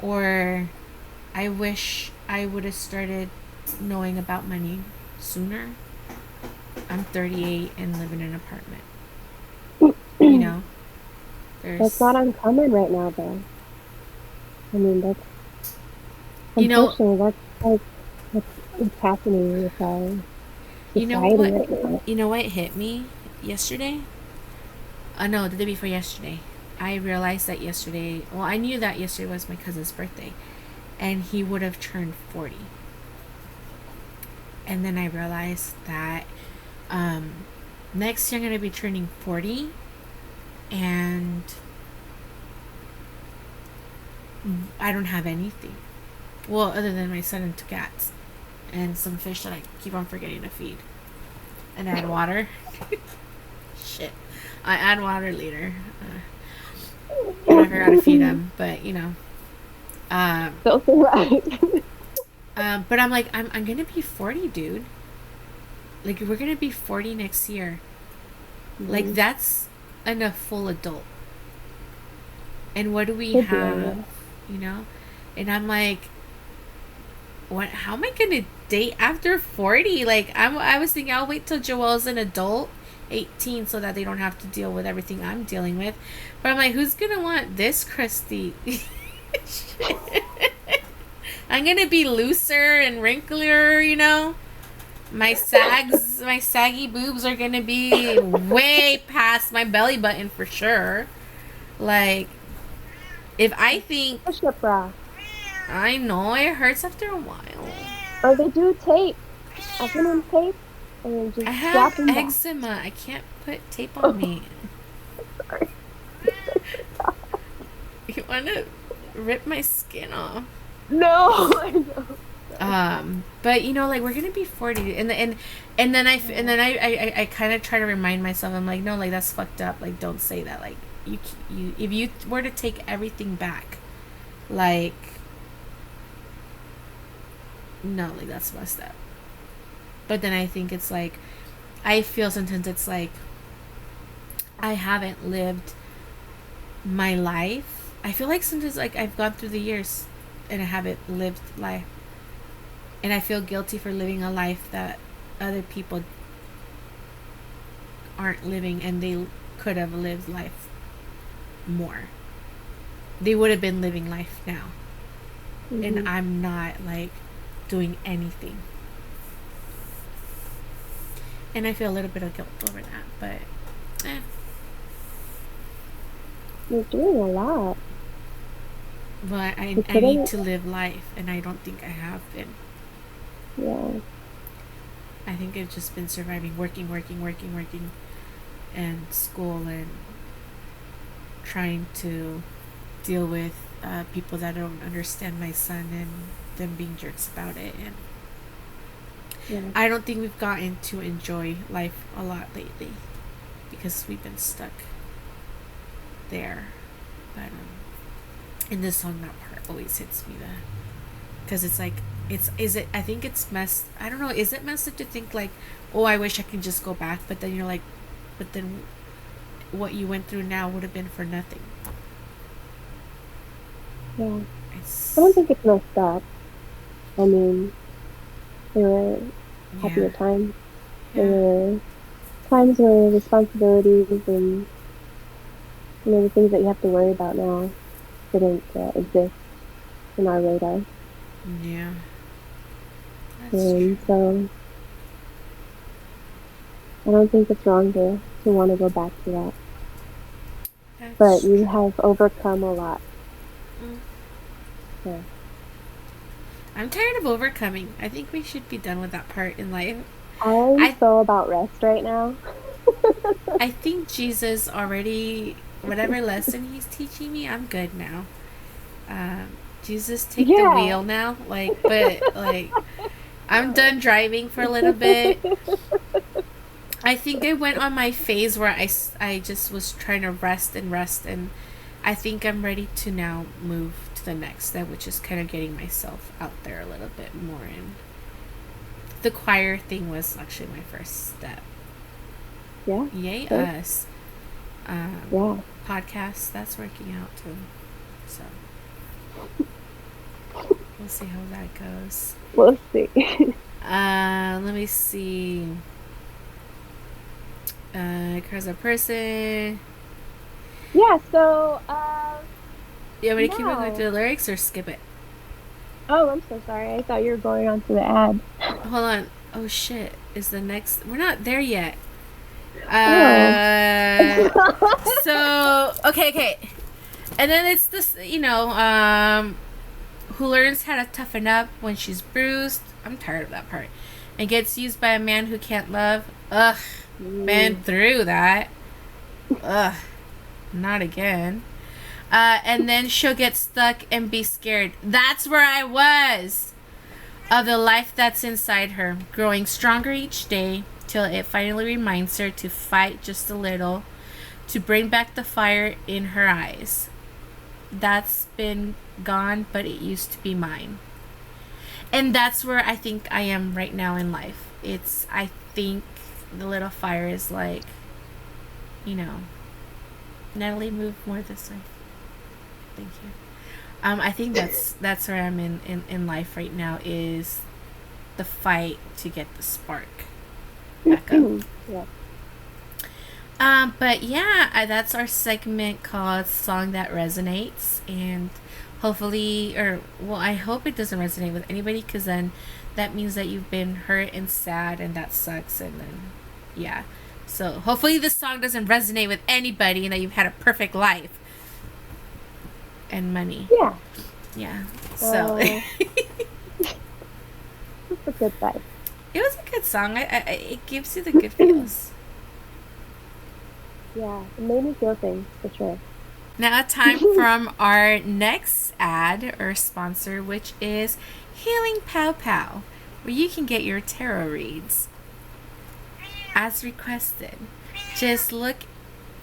Or I wish I would have started knowing about money sooner. I'm 38 and live in an apartment. You know, That's there's, not uncommon right now, though. I mean, that's you know, unfortunately that's what's happening with our you know society what, right now. you know what hit me yesterday? No, the day before yesterday. I realized that yesterday, well, I knew that yesterday was my cousin's birthday, and he would have turned 40. And then I realized that next year I'm going to be turning 40, and I don't have anything. Well, other than my son and two cats, and some fish that I keep on forgetting to feed. And add water. Shit. I add water later. And I forgot to feed them, but you know. Um, So right. but I'm like, I'm gonna be 40, dude. Like, we're gonna be 40 next year. Like, Mhm. that's a full adult. And what do we Could be, have? yeah. You know? And I'm like, what? How am I gonna date after 40? Like, I was thinking I'll wait till Joelle's an adult, 18, so that they don't have to deal with everything I'm dealing with. But I'm like, who's gonna want this, Christy? I'm gonna be looser and wrinklier, you know. My saggy boobs are gonna be way past my belly button for sure. Like, if I think, Push-up bra. I know it hurts after a while. Or they do tape. I've been in tape and then I just have drop them back. eczema. I can't put tape on Oh, me. sorry. You want to rip my skin off? No, I know. But you know, like, we're gonna be 40, and then I kind of try to remind myself. I'm like, no, like, that's fucked up. Like, don't say that. Like, you if you were to take everything back, like, no, like, that's messed up. But then I think it's like, I feel sometimes it's like I haven't lived my life. I feel like sometimes, like, I've gone through the years and I haven't lived life, and I feel guilty for living a life that other people aren't living, and they could have lived life more. They would have been living life now, and Hmm. I'm not, like, doing anything, and I feel a little bit of guilt over that. But You're doing a lot. I need Considering, to live life, and I don't think I have been. yeah, I think I've just been surviving, working, and school, and trying to deal with people that don't understand my son, and them being jerks about it. And yeah. I don't think we've gotten to enjoy life a lot lately because we've been stuck there. But in this song, that part always hits me, that because it's like, is it, I think it's messed, I don't know, is it messed up to think like, oh, I wish I could just go back, but then you're like, but then what you went through now would have been for nothing. Yeah. I don't It's, think it's messed up. I mean, there were happier yeah, times. There yeah, were times where responsibilities and, the things that you have to worry about now didn't exist in our radar. yeah, that's And true. so I don't think it's wrong to want to go back to that. But That's you true. have overcome a lot. Mm. So I'm tired of overcoming. I think we should be done with that part in life. I'm I so about rest right now. I think Jesus already, whatever lesson he's teaching me, I'm good now. Jesus, take the Yeah. wheel now. Like, but like, I'm done driving for a little bit. I think I went on my phase where I just was trying to rest and rest, and I think I'm ready to now move to the next step, which is kind of getting myself out there a little bit more. And the choir thing was actually my first step. Yeah. Yay, Good. us. Um, Yeah. Podcast, that's working out too. So, We'll see how that goes. We'll see. Let me see. Cause a person. Yeah, so, You want me to keep on going no. through the lyrics or skip it? Oh, I'm so sorry. I thought you were going on to the ad. Hold on. Oh shit. Is the next. We're not there yet. Oh. So. Okay. And then it's this, who learns how to toughen up when she's bruised. I'm tired of that part. And gets used by a man who can't love. Ugh. Been through that. Ugh. Not again. And then she'll get stuck and be scared. That's where I was. Of the life that's inside her. Growing stronger each day. Till it finally reminds her to fight just a little. To bring back the fire in her eyes. That's been gone, but it used to be mine. And that's where I think I am right now in life. I think the little fire is like, Natalie, move more this way. Thank you. I think that's where I'm in life right now, is the fight to get the spark back up. Yeah. But yeah, that's our segment called Song That Resonates. And hopefully, I hope it doesn't resonate with anybody, because then that means that you've been hurt and sad, and that sucks. And then, yeah. So hopefully this song doesn't resonate with anybody, and that you've had a perfect life. And money. Yeah. Yeah. So. It's a good vibe. It was a good song. It gives you the good feels. Yeah, it made me feel things, for sure. Now, time from our next ad or sponsor, which is Healing Pow Pow, where you can get your tarot reads as requested. Just look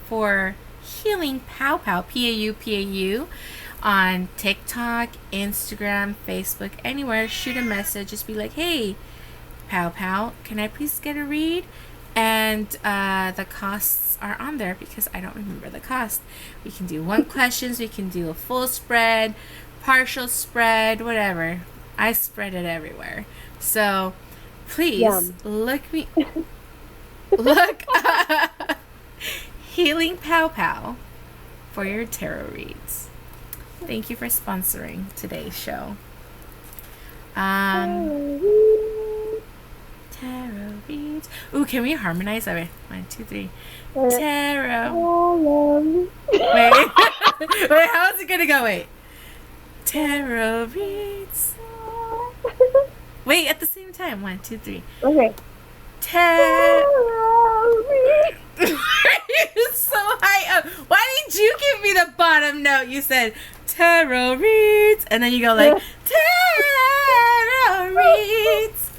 for Healing Pow Pow, P-A-U, on TikTok, Instagram, Facebook, anywhere. Shoot a message. Just be like, hey, Pow Pow, can I please get a read? And the costs are on there, because I don't remember the cost. We can do one questions, we can do a full spread, partial spread, whatever. I spread it everywhere. So please look Healing Pow Pow for your tarot reads. Thank you for sponsoring today's show. Tarot reads. Ooh, can we harmonize? All right, 1, 2, 3. Tarot. Wait, how is it gonna go? Wait. Tarot reads. Wait, at the same time. 1, 2, 3. Okay. Tarot reads. You're so high up. Why did you give me the bottom note? You said tarot reads, and then you go like tarot reads.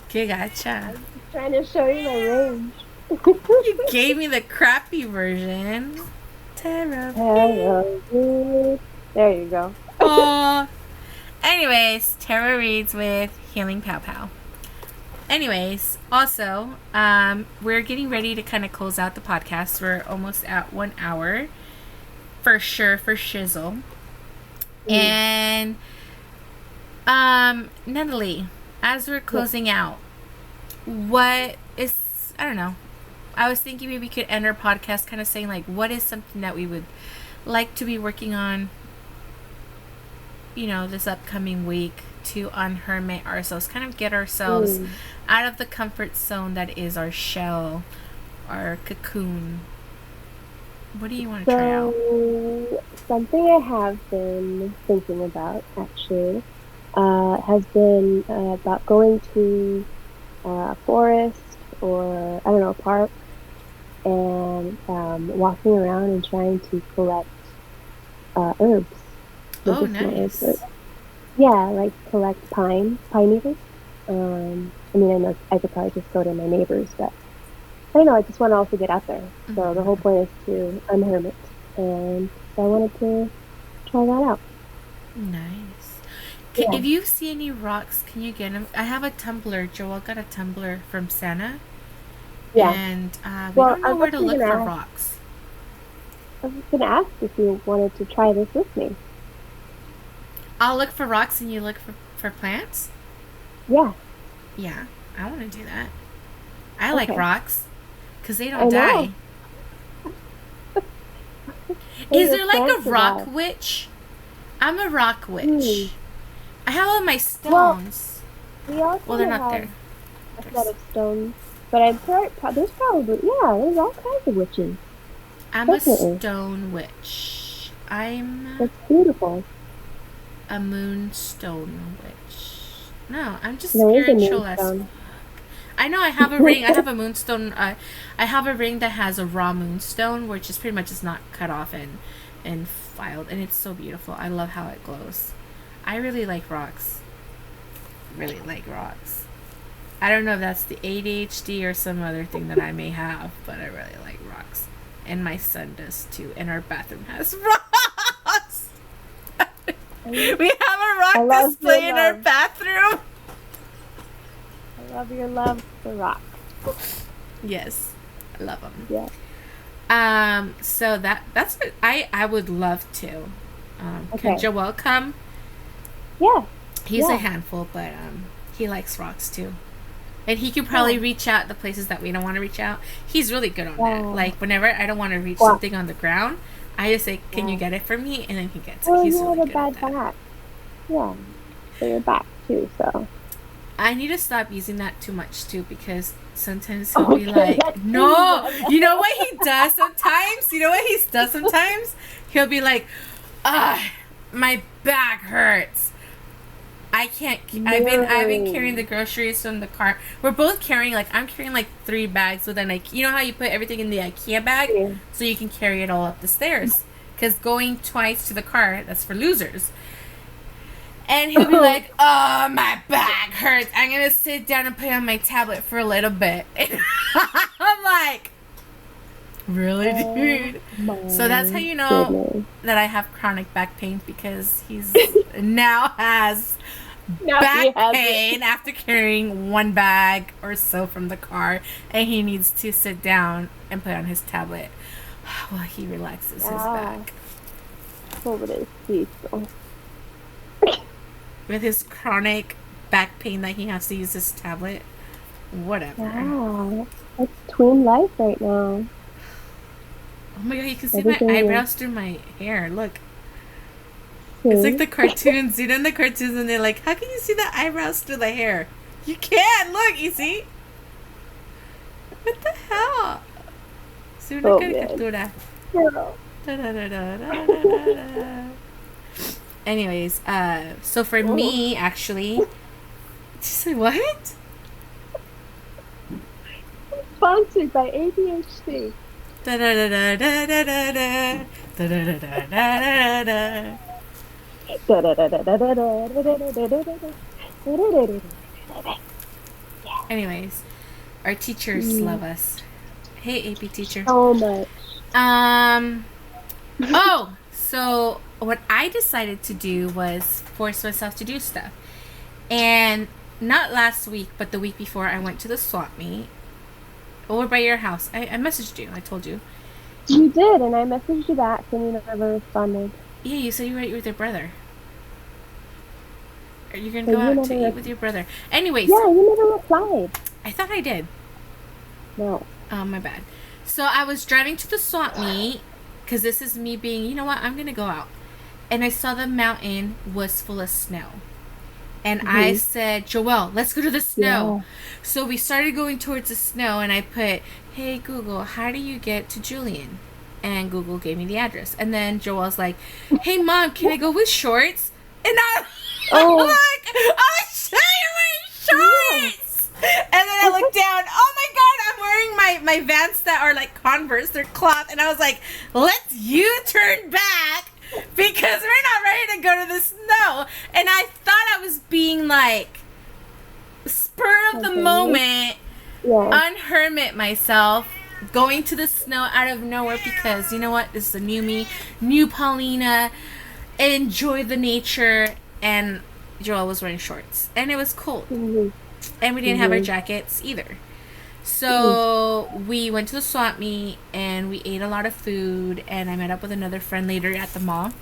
Okay, gotcha. I'm just trying to show you my range. You gave me the crappy version. Tarot reads. There you go. Aww. Anyways, tarot reads with Healing Pow Pow. Anyways, also, we're getting ready to kind of close out the podcast. We're almost at 1 hour. For sure, for shizzle. And, Natalie, as we're closing out, what is, I don't know, I was thinking maybe we could end our podcast kind of saying, like, what is something that we would like to be working on, this upcoming week to unhermit ourselves, kind of get ourselves out of the comfort zone that is our shell, our cocoon. What do you want to try out? Something I have been thinking about, actually, has been about going to a forest or, I don't know, a park, and walking around and trying to collect herbs. Oh, nice. Herbs. Yeah, like collect pine needles. I know I could probably just go to my neighbors, but I don't know, I just want to also get out there. So the whole point is to unhermit, and so I wanted to try that out. Nice. If you see any rocks, can you get them? I have a tumbler. Joel got a tumbler from Santa. Yeah. And we don't know where to look for rocks. I was going to ask if you wanted to try this with me. I'll look for rocks and you look for plants? Yeah. Yeah, I want to do that. I like Okay. rocks because they I don't die. know. Is Your there like a plants rock survive. witch? I'm a rock Hmm. witch. I have all my Well, stones. we all Well, kind they're of not have there. a set There's, of stones, but I'm sure there's probably, yeah, there's all kinds of witches. I'm a Definitely. stone witch. I'm That's beautiful. a moonstone witch. No, I'm just There is a spiritual as. moonstone. I know I have a ring. I have a moonstone. I have a ring that has a raw moonstone, which is pretty much just not cut off and filed, and it's so beautiful. I love how it glows. I really like rocks. Really like rocks. I don't know if that's the ADHD or some other thing that I may have, but I really like rocks. And my son does too. And our bathroom has rocks. We have a I rock love display your in our love. bathroom. I love your love for rock. Yes, I love them. Yeah. So that's what I would love to. Can Okay. Joel come? Yeah. He's a Yeah. handful, but he likes rocks too. And he could probably Yeah. reach out the places that we don't want to reach out. He's really good on that. Wow. Like whenever I don't want to reach Wow. something on the ground, I just say, "Can you Wow. get it for me?" And then he gets it. Well, He's you have really a good at bad that. back. Yeah. So you're back too, so. I need to stop using that too much too because sometimes he'll be Okay, like, that's "No." easy. You know what he does sometimes? You know what he does sometimes? He'll be like, my back hurts. I can't. I've been carrying the groceries from the car. We're both carrying I'm carrying 3 bags with an IKEA. You know how you put everything in the IKEA bag Yeah. so you can carry it all up the stairs. Because going twice to the car, that's for losers. And he'll be like, "Oh, my back hurts. I'm gonna sit down and play on my tablet for a little bit." And I'm like, "Really, dude?" My So that's how you know goodness. that I have chronic back pain because he's now has Now he back has it. pain after carrying 1 bag or so from the car, and he needs to sit down and play on his tablet while he relaxes his back Oh, but it's peaceful. with his chronic back pain that he has to use his tablet. Whatever. Wow. That's tween life right now. Oh my god, you can see Everything my is- eyebrows through my hair. Look. It's like the cartoons. You know in the cartoons and they're like, how can you see the eyebrows through the hair? You can! Look, you see? What the hell? See una Oh, caricatura. Girl. Da-da-da-da-da-da-da-da. Anyways, so for me, actually... Did you say what? Sponsored by ADHD. Da-da-da-da-da-da-da-da. Da-da-da-da-da-da-da. Anyways, our teachers love us. Hey, AP teacher. So much. Oh, so what I decided to do was force myself to do stuff. And not last week, but the week before, I went to the swap meet over by your house. I messaged you. I told you. You did, and I messaged you back, and you never responded. Yeah, you said you were with your brother. Or you're going But to go you out to never eat with your brother. Anyways, Yeah, you never replied. I thought I did. No. Oh, my bad. So I was driving to the swap meet because this is me being, you know what, I'm going to go out. And I saw the mountain was full of snow. And I said, Joelle, let's go to the snow. Yeah. So we started going towards the snow and I put, hey, Google, how do you get to Julian? And Google gave me the address. And then Joelle's like, hey, Mom, can I go with shorts? And I'm like, I'll show you wearing shorts. And then I looked down. Oh my God, I'm wearing my Vans that are like Converse. They're cloth. And I was like, let's U-turn back because we're not ready to go to the snow. And I thought I was being like spur of the moment, unhermit myself, going to the snow out of nowhere because you know what? This is a new me, new Paulina. Enjoy the nature. And Joel was wearing shorts. And it was cold. And we didn't have our jackets either. So we went to the swap meet and we ate a lot of food. And I met up with another friend later at the mall.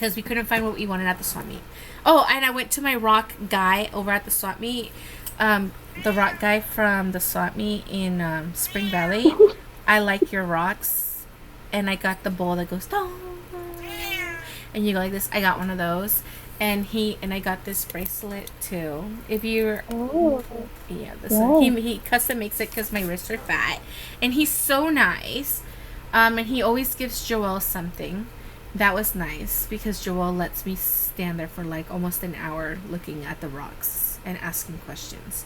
because we couldn't find what we wanted at the swap meet. Oh, and I went to my rock guy over at the swap meet. The rock guy from the swap meet in Spring Valley. I like your rocks, and I got the bowl that goes dong, and you go like this. I got one of those, and I got this bracelet too. If you're, this one. He custom makes it because my wrists are fat, and he's so nice. And he always gives Joelle something. That was nice because Joelle lets me stand there for like almost an hour looking at the rocks and asking questions.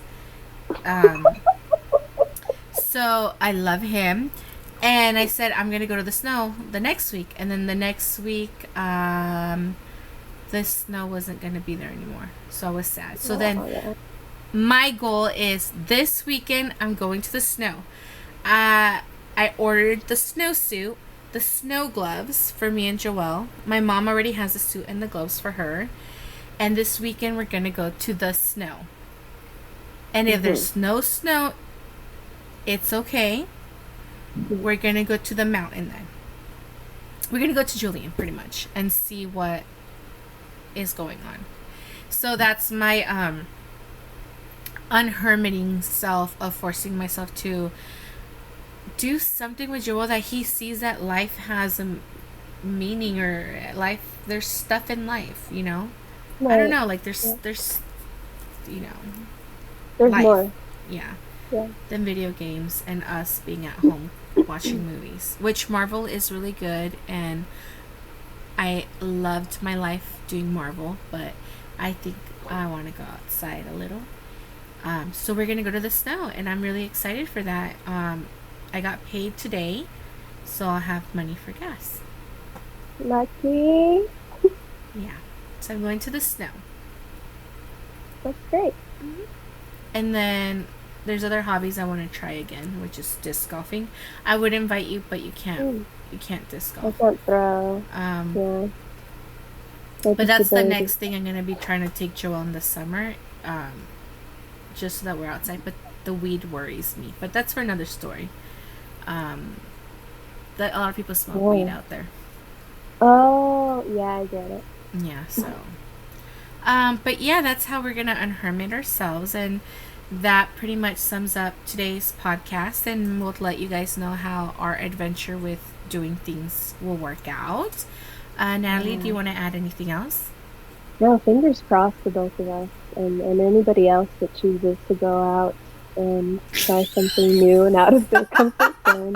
So I love him. And I said, I'm going to go to the snow the next week. And then the next week, the snow wasn't going to be there anymore. So I was sad. So then my goal is this weekend, I'm going to the snow. I ordered the snowsuit, the snow gloves for me and Joelle. My mom already has the suit and the gloves for her. And this weekend, we're going to go to the snow. And if there's no snow, it's okay. We're going to go to the mountain then. We're going to go to Julian, pretty much, and see what is going on. So that's my unhermiting self of forcing myself to do something with Joel that he sees that life has a meaning, or there's stuff in life, you know? Right. I don't know, like there's you know, there's life. More. Yeah. Than video games and us being at home watching movies, which Marvel is really good, and I loved my life doing Marvel, but I think I want to go outside a little. So we're going to go to the snow, and I'm really excited for that. I got paid today, so I'll have money for gas. Lucky. Yeah. So I'm going to the snow. That's great. Mm-hmm. And then there's other hobbies I want to try again, which is disc golfing. I would invite you, but you can't. You can't disc golf. I can't throw. Yeah. But that's the next thing I'm going to be trying to take Joelle in the summer, just so that we're outside. But the weed worries me. But that's for another story. That a lot of people smoke weed out there. Oh, yeah, I get it. Yeah, so. But yeah, that's how we're going to unhermit ourselves. And that pretty much sums up today's podcast. And we'll let you guys know how our adventure with doing things will work out. Natalie, do you want to add anything else? No, fingers crossed for both of us, and anybody else that chooses to go out and try something new and out of their comfort zone.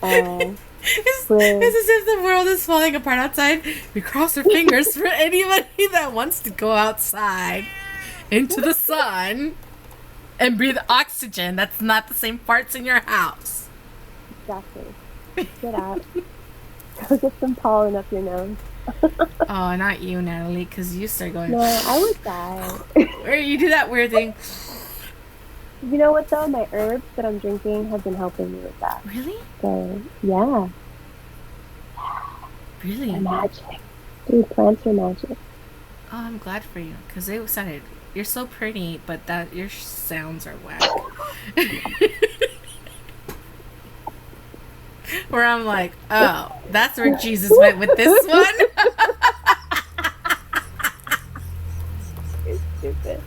It's as if the world is falling apart outside. We cross our fingers for anybody that wants to go outside into the sun and breathe oxygen that's not the same parts in your house. Exactly. Get out. Go get some pollen up your nose. Oh, not you, Natalie, because you start going. No, I would die. Or you do that weird thing. You know what, though? My herbs that I'm drinking have been helping me with that. Really? So, yeah. Really? They're magic. Dude, plants are magic. Oh, I'm glad for you, because they sounded... You're so pretty, but that your sounds are whack. Where I'm like, oh, that's where Jesus went with this one. You're stupid.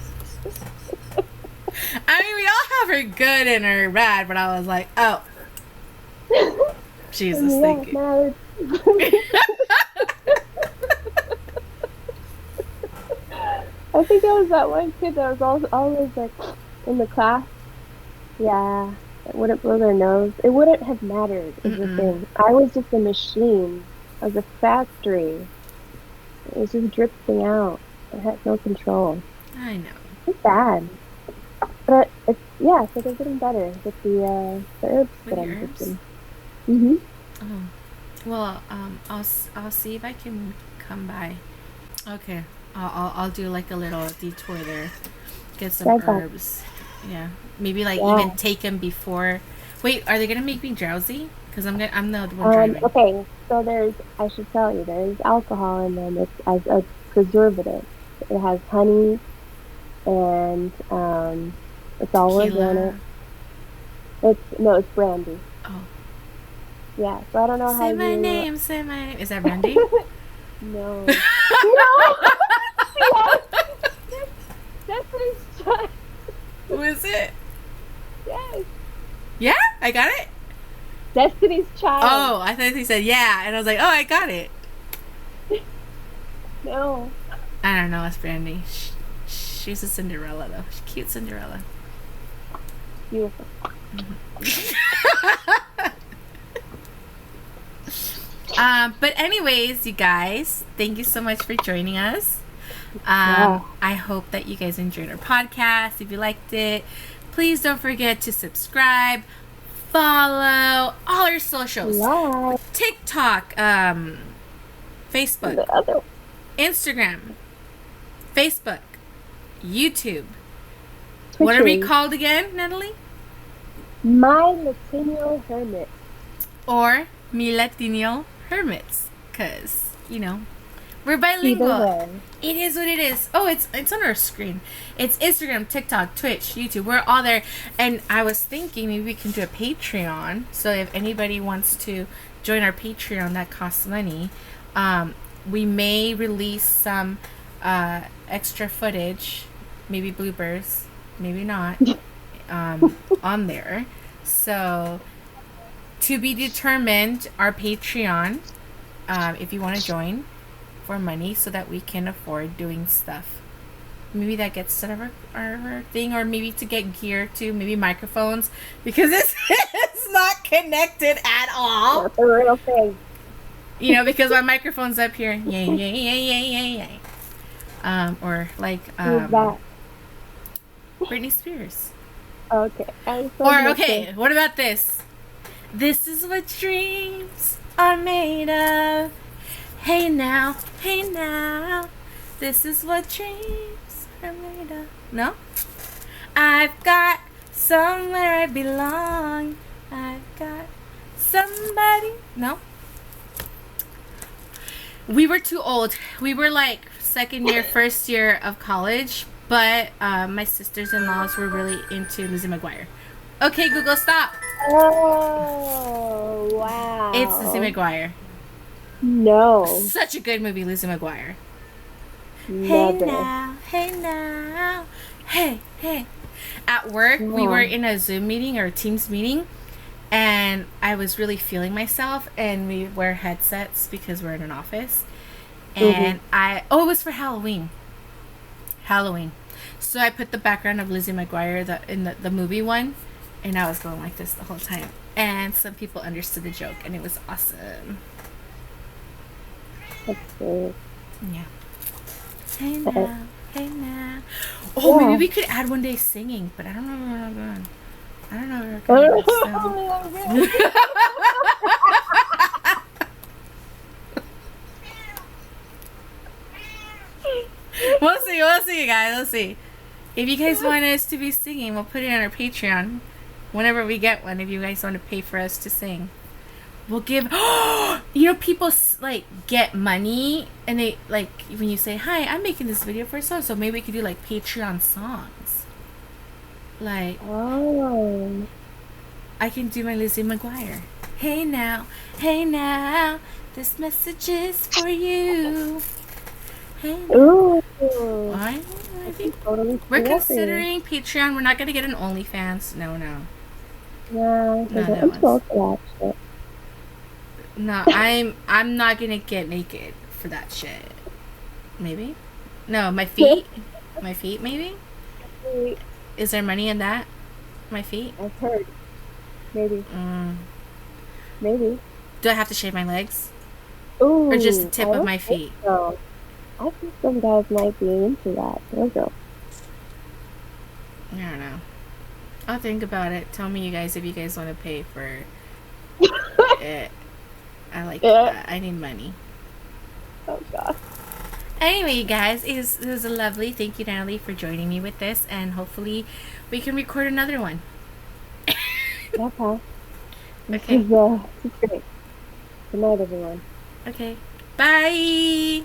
I mean, we all have her good and her bad, but I was like, oh, Jesus, thank you. I think I was that one kid that was always like in the class. Yeah. It wouldn't blow their nose. It wouldn't have mattered, is the thing. I was just a machine. I was a factory. It was just drifting out. I had no control. I know. It's bad. But it's, so they're getting better with the herbs with that I'm herbs? taking. Mm-hmm. Oh. Well, I'll see if I can come by. Okay. I'll do like a little detour there. Get some herbs. Yeah, maybe like even take them before. Wait, are they gonna make me drowsy? Because I'm the one driving. Okay, so I should tell you, there's alcohol in them. It's as a preservative. It has honey, and it's all organic. It's brandy. Oh. Yeah, so I don't know how. Say my name. Is that brandy? No. No. Yes. Destiny's Child. Who is it? Yes. Yeah, I got it. Destiny's Child. Oh, I thought he said yeah, and I was like, oh, I got it. No. I don't know. It's Brandy. She's a Cinderella though. She's a cute Cinderella. Beautiful. But anyways, you guys, thank you so much for joining us. I hope that you guys enjoyed our podcast. If you liked it, please don't forget to subscribe, follow all our socials. Wow. TikTok, Facebook, Instagram, Facebook, YouTube. Twitching. What are we called again, Natalie? MiLatinial Hermits. Or MiLatinial Hermits. Because, we're bilingual. It is what it is. Oh, it's on our screen. It's Instagram, TikTok, Twitch, YouTube. We're all there. And I was thinking maybe we can do a Patreon. So if anybody wants to join our Patreon, that costs money. We may release some extra footage, maybe bloopers, maybe not, on there. So to be determined, our Patreon, if you want to join for money so that we can afford doing stuff. Maybe that gets out of our thing, or maybe to get gear too, maybe microphones, because this is not connected at all. That's a real thing. Because my microphone's up here. Yay, yay, yay, yay, yay, yay. Or like Who's that? Britney Spears. Okay. Okay, what about this? This is what dreams are made of. Hey now, this is what dreams are made of. No? I've got somewhere I belong. I've got somebody. No? We were too old. We were like second year, first year of college, but my sisters-in-laws were really into Lizzie McGuire. Okay, Google, stop. Oh, wow. It's Lizzie McGuire. No. Such a good movie, Lizzie McGuire. Never. Hey now. Hey. At work, we were in a Zoom meeting or a Teams meeting, and I was really feeling myself, and we wear headsets because we're in an office. And it was for Halloween. So I put the background of Lizzie McGuire in the movie one, and I was going like this the whole time. And some people understood the joke, and it was awesome. That's good. Yeah. Hey now. Oh, maybe we could add one day singing, but I don't know where we're going. I don't know where we're going. We'll see, guys. We'll see. If you guys want us to be singing, we'll put it on our Patreon whenever we get one. If you guys want to pay for us to sing, we'll give. People like get money, and they like when you say, "Hi, I'm making this video for so maybe we could do like Patreon songs." Like, oh, I can do my Lizzie McGuire. Hey now, this message is for you. Hey now. Ooh. I think Totally we're considering Patreon. We're not gonna get an OnlyFans. No. Yeah, I'm supposed to watch it. No, I'm not gonna get naked for that shit. Maybe? No, my feet. My feet, maybe? Is there money in that? My feet? I've heard. Maybe. Maybe. Do I have to shave my legs? Ooh, or just the tip of my feet? So. I think some guys might be into that. There we go. I don't know. I'll think about it. Tell me, you guys, if you guys want to pay for it. I like that. I need money. Oh, God. Anyway, you guys, it was a lovely. Thank you, Natalie, for joining me with this, and hopefully we can record another one. Okay. Okay. This is great. Good night, everyone. Okay. Bye.